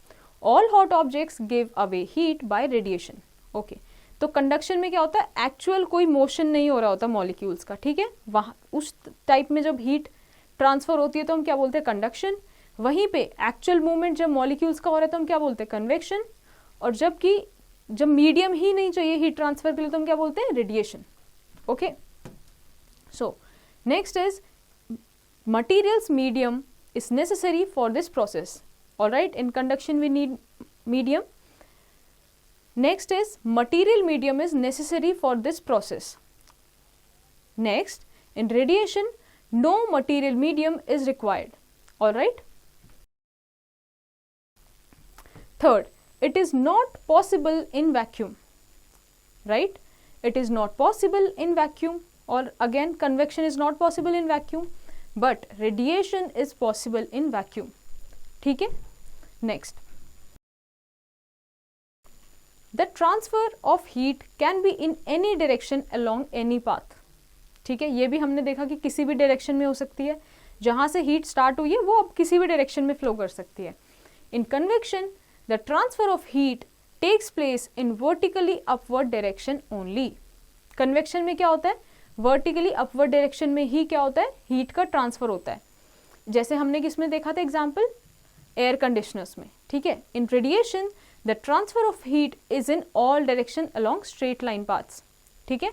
All hot objects give away heat by radiation. Okay. तो conduction में क्या होता है, actual कोई motion नहीं हो रहा होता मॉलिक्यूल्स का. ठीक है, वहाँ उस टाइप में जब हीट ट्रांसफर होती है तो हम क्या बोलते हैं, कंडक्शन. वहीं पे एक्चुअल मूवमेंट जब मॉलिक्यूल्स का हो रहा है तो हम क्या बोलते हैं, कन्वेक्शन. और जब मीडियम ही नहीं चाहिए हीट ट्रांसफर के लिए तो हम क्या बोलते हैं, radiation. Okay, so next is materials medium is necessary for this process. All right, in conduction we need medium. Next is material medium is necessary for this process. Next, in radiation no material medium is required. All right. Third, it is not possible in vacuum. Right, it is not possible in vacuum. Or again, convection is not possible in vacuum, but radiation is possible in vacuum. ठीक है, next, the transfer of heat can be in any direction along any path. ठीक है, ये भी हमने देखा कि किसी भी डायरेक्शन में हो सकती है. जहाँ से हीट स्टार्ट हुई है वो अब किसी भी डायरेक्शन में फ्लो कर सकती है. In convection, the transfer of heat takes place in vertically upward direction only. Convection में क्या होता है, वर्टिकली अपवर्ड डायरेक्शन में ही क्या होता है, हीट का ट्रांसफर होता है. जैसे हमने किसमें देखा था एग्जाम्पल, एयर कंडीशनर्स में. ठीक है, in radiation the transfer of heat is in all direction along straight line paths. ठीक है,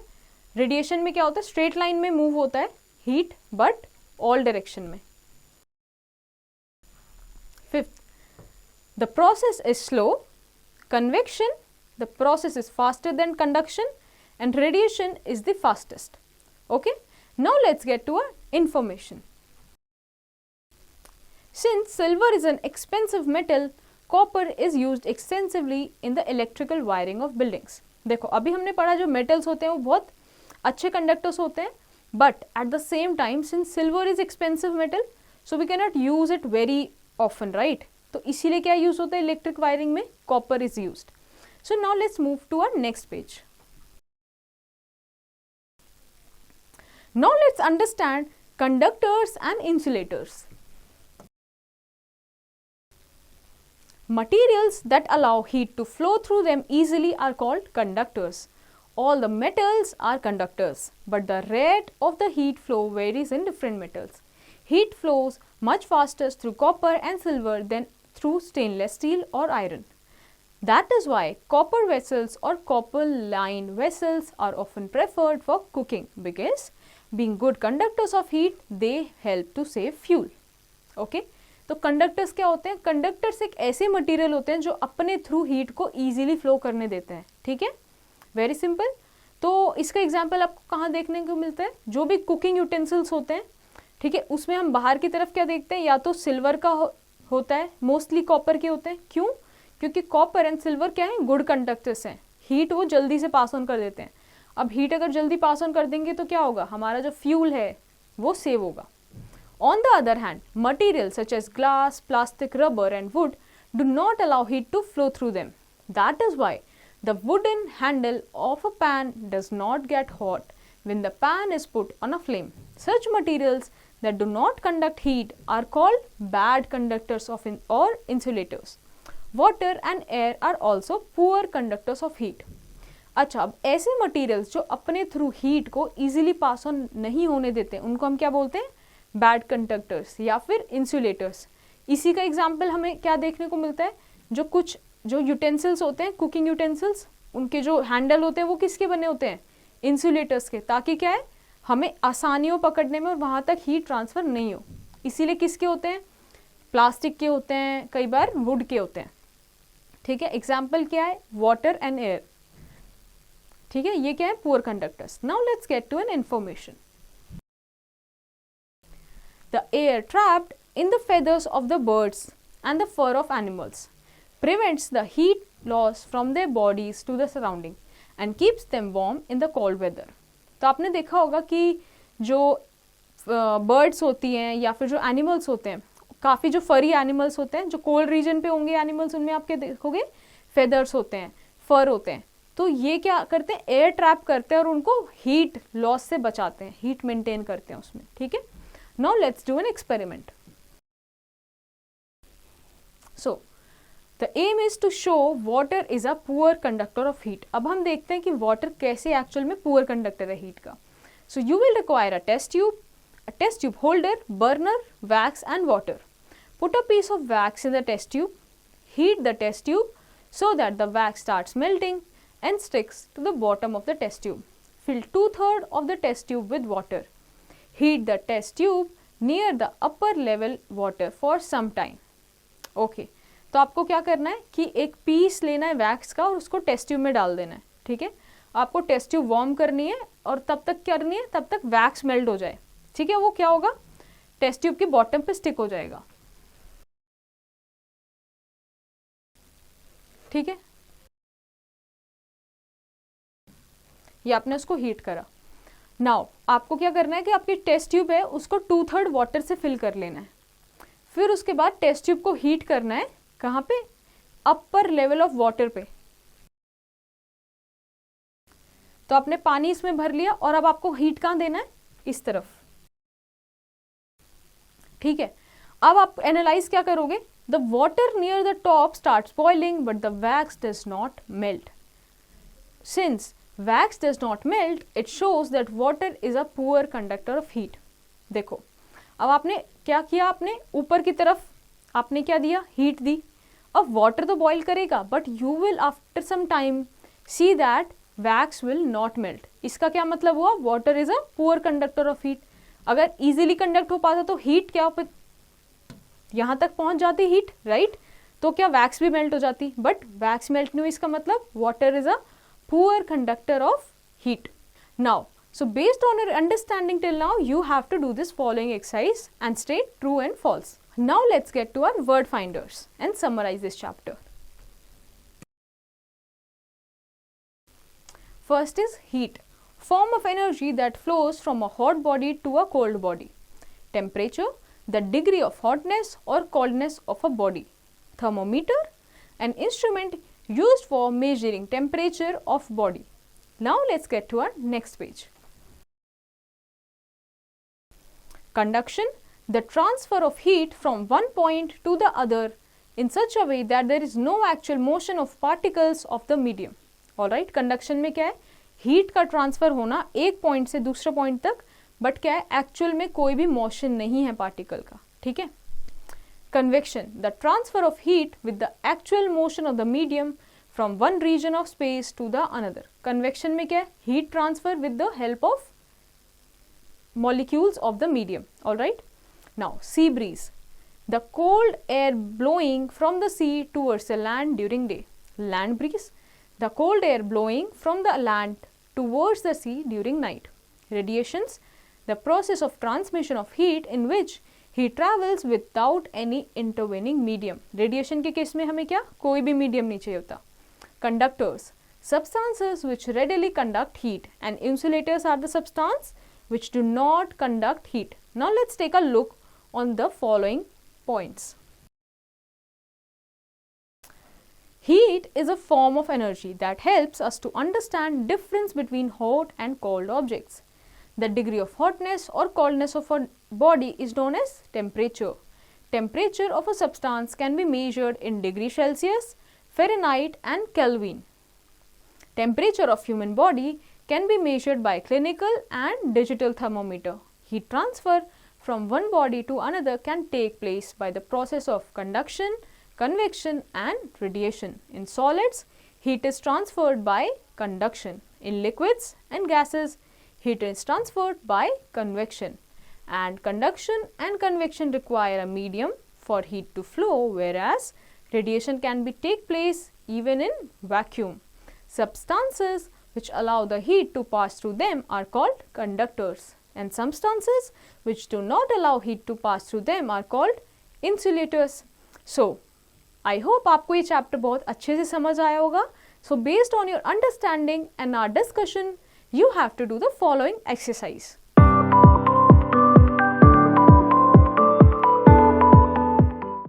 रेडिएशन में क्या होता है, स्ट्रेट लाइन में मूव होता है हीट बट ऑल डायरेक्शन में. Fifth, the process is slow. Convection, the process is faster than conduction and radiation is the fastest. Okay, now let's get to our information. Since silver is an expensive metal, copper is used extensively in the electrical wiring of buildings. देखो, अभी हमने पढ़ा जो metals होते हैं वो बहुत अच्छे conductors होते हैं, but at the same time since silver is expensive metal, so we cannot use it very often, right? तो इसीलिए क्या use होता है electric wiring में, copper is used. So now let's move to our next page. Now let's understand conductors and insulators. Materials that allow heat to flow through them easily are called conductors. All the metals are conductors, but the rate of the heat flow varies in different metals. Heat flows much faster through copper and silver than through stainless steel or iron. That is why copper vessels or copper lined vessels are often preferred for cooking, because being good conductors of heat, they help to save fuel. Okay? तो conductors क्या होते हैं? Conductors एक ऐसे material होते हैं जो अपने थ्रू हीट को इजीली फ्लो करने देते हैं. ठीक है, वेरी सिंपल. तो इसका एग्जांपल आपको कहाँ देखने को मिलता है? जो भी कुकिंग यूटेंसिल्स होते हैं, ठीक है, उसमें हम बाहर की तरफ क्या देखते हैं? या तो सिल्वर का होता है, मोस्टली कॉपर के होते हैं. क्यों? क्योंकि कॉपर एंड सिल्वर क्या है? गुड कंडक्टर्स हैं. हीट वो जल्दी से पास ऑन कर देते हैं. अब हीट अगर जल्दी पास ऑन कर देंगे तो क्या होगा? हमारा जो फ्यूल है वो सेव होगा. On the other hand, materials such as glass, plastic, rubber and wood do not allow heat to flow through them. That is why the wooden handle of a pan does not get hot when the pan is put on a flame. Such materials that do not conduct heat are called bad conductors of or insulators. Water and air are also poor conductors of heat. अच्छा, अब ऐसे materials जो अपने through heat को easily pass on नहीं होने देते, उनको हम क्या बोलते हैं? बैड कंडक्टर्स या फिर इंसुलेटर्स. इसी का एग्जाम्पल हमें क्या देखने को मिलता है? जो यूटेंसिल्स होते हैं, कुकिंग यूटेंसिल्स, उनके जो हैंडल होते हैं वो किसके बने होते हैं? इंसुलेटर्स के. ताकि क्या है, हमें आसानी हो पकड़ने में और वहाँ तक हीट ट्रांसफर नहीं हो. इसीलिए किसके होते हैं? प्लास्टिक के होते हैं, कई बार वुड के होते हैं. ठीक है, एग्जाम्पल क्या है? Water and air. ठीक है, ये क्या है? Poor conductors. Now let's get to an information. The air trapped in the feathers of the birds and the fur of animals prevents the heat loss from their bodies to the surrounding and keeps them warm in the cold weather. तो आपने देखा होगा कि जो birds होती हैं या फिर जो एनिमल्स होते हैं, काफ़ी जो फरी एनिमल्स होते हैं, जो कोल्ड रीजन पे होंगे एनिमल्स, उनमें आपके देखोगे फेदर्स होते हैं, फर होते हैं. तो ये क्या करते हैं? एयर ट्रैप करते हैं और उनको हीट लॉस से बचाते हैं, हीट मेंटेन करते हैं उसमें. ठीक है. Now let's do an experiment. So, the aim is to show water is a poor conductor of heat. अब हम देखते हैं कि water कैसे actual में poor conductor है heat का. So, you will require a test tube holder, burner, wax and water. Put a piece of wax in the test tube. Heat the test tube so that the wax starts melting and sticks to the bottom of the test tube. Fill 2/3 of the test tube with water. Heat the test tube near the upper level water for some time. Okay, तो आपको क्या करना है कि एक piece लेना है wax का और उसको टेस्ट ट्यूब में डाल देना है. ठीक है, आपको टेस्ट ट्यूब वार्म करनी है और तब तक करनी है तब तक वैक्स मेल्ट हो जाए. ठीक है, वो क्या होगा? टेस्ट ट्यूब के बॉटम पे स्टिक हो जाएगा. ठीक है, ये आपने उसको हीट करा. नाउ आपको क्या करना है कि आपकी टेस्ट ट्यूब है उसको 2/3 वाटर से फिल कर लेना है. फिर उसके बाद टेस्ट ट्यूब को हीट करना है. कहाँ पे? अपर लेवल ऑफ वाटर पे. तो आपने पानी इसमें भर लिया और अब आपको हीट कहाँ देना है? इस तरफ. ठीक है, अब आप एनालाइज क्या करोगे? The water near the top starts boiling but the wax does not melt. Since wax does not melt, it shows that water is a poor conductor of heat. देखो, अब आपने क्या किया? आपने ऊपर की तरफ आपने क्या दिया? हीट दी. अब वाटर तो बॉईल करेगा but you will after some time see that wax will not melt. इसका क्या मतलब हुआ? Water is a poor conductor of heat. अगर इजीली कंडक्ट हो पाता तो हीट क्या यहाँ तक पहुंच जाती हीट, राइट? तो क्या वैक्स भी मेल्ट हो जाती, बट वैक्स मेल्ट नहीं हुई. इसका मतलब water is a poor conductor of heat. Now, so based on your understanding till now, you have to do this following exercise and state true and false. Now let's get to our word finders and summarize this chapter. First is heat, form of energy that flows from a hot body to a cold body. Temperature, the degree of hotness or coldness of a body. Thermometer, an instrument used for measuring temperature of body. Now let's get to our next page. Conduction, the transfer of heat from one point to the other in such a way that there is no actual motion of particles of the medium. Alright, conduction में क्या है, heat का transfer होना एक point से दूसरे point तक, but क्या है, एक्चुअल में कोई भी मोशन नहीं है पार्टिकल का. ठीक है. Convection, the transfer of heat with the actual motion of the medium from one region of space to the another. Convection में क्या है, heat transfer with the help of molecules of the medium. Alright. Now, sea breeze, the cold air blowing from the sea towards the land during day. Land breeze, the cold air blowing from the land towards the sea during night. Radiations, the process of transmission of heat in which heat travels without any intervening medium. Radiation के case में हमें क्या, कोई भी medium नहीं चाहिए होता. Conductors, substances which readily conduct heat, and insulators are the substances which do not conduct heat. Now let's take a look on the following points. Heat is a form of energy that helps us to understand difference between hot and cold objects. The degree of hotness or coldness of a body is known as temperature. Temperature of a substance can be measured in degree Celsius, Fahrenheit and Kelvin. Temperature of human body can be measured by clinical and digital thermometer. Heat transfer from one body to another can take place by the process of conduction, convection and radiation. In solids, heat is transferred by conduction. In liquids and gases, heat is transferred by convection. And conduction and convection require a medium for heat to flow, whereas radiation can take place even in vacuum. Substances which allow the heat to pass through them are called conductors, and substances which do not allow heat to pass through them are called insulators. So, I hope आपको ये chapter बहुत अच्छे से समझ आया होगा. So, based on your understanding and our discussion, you have to do the following exercise.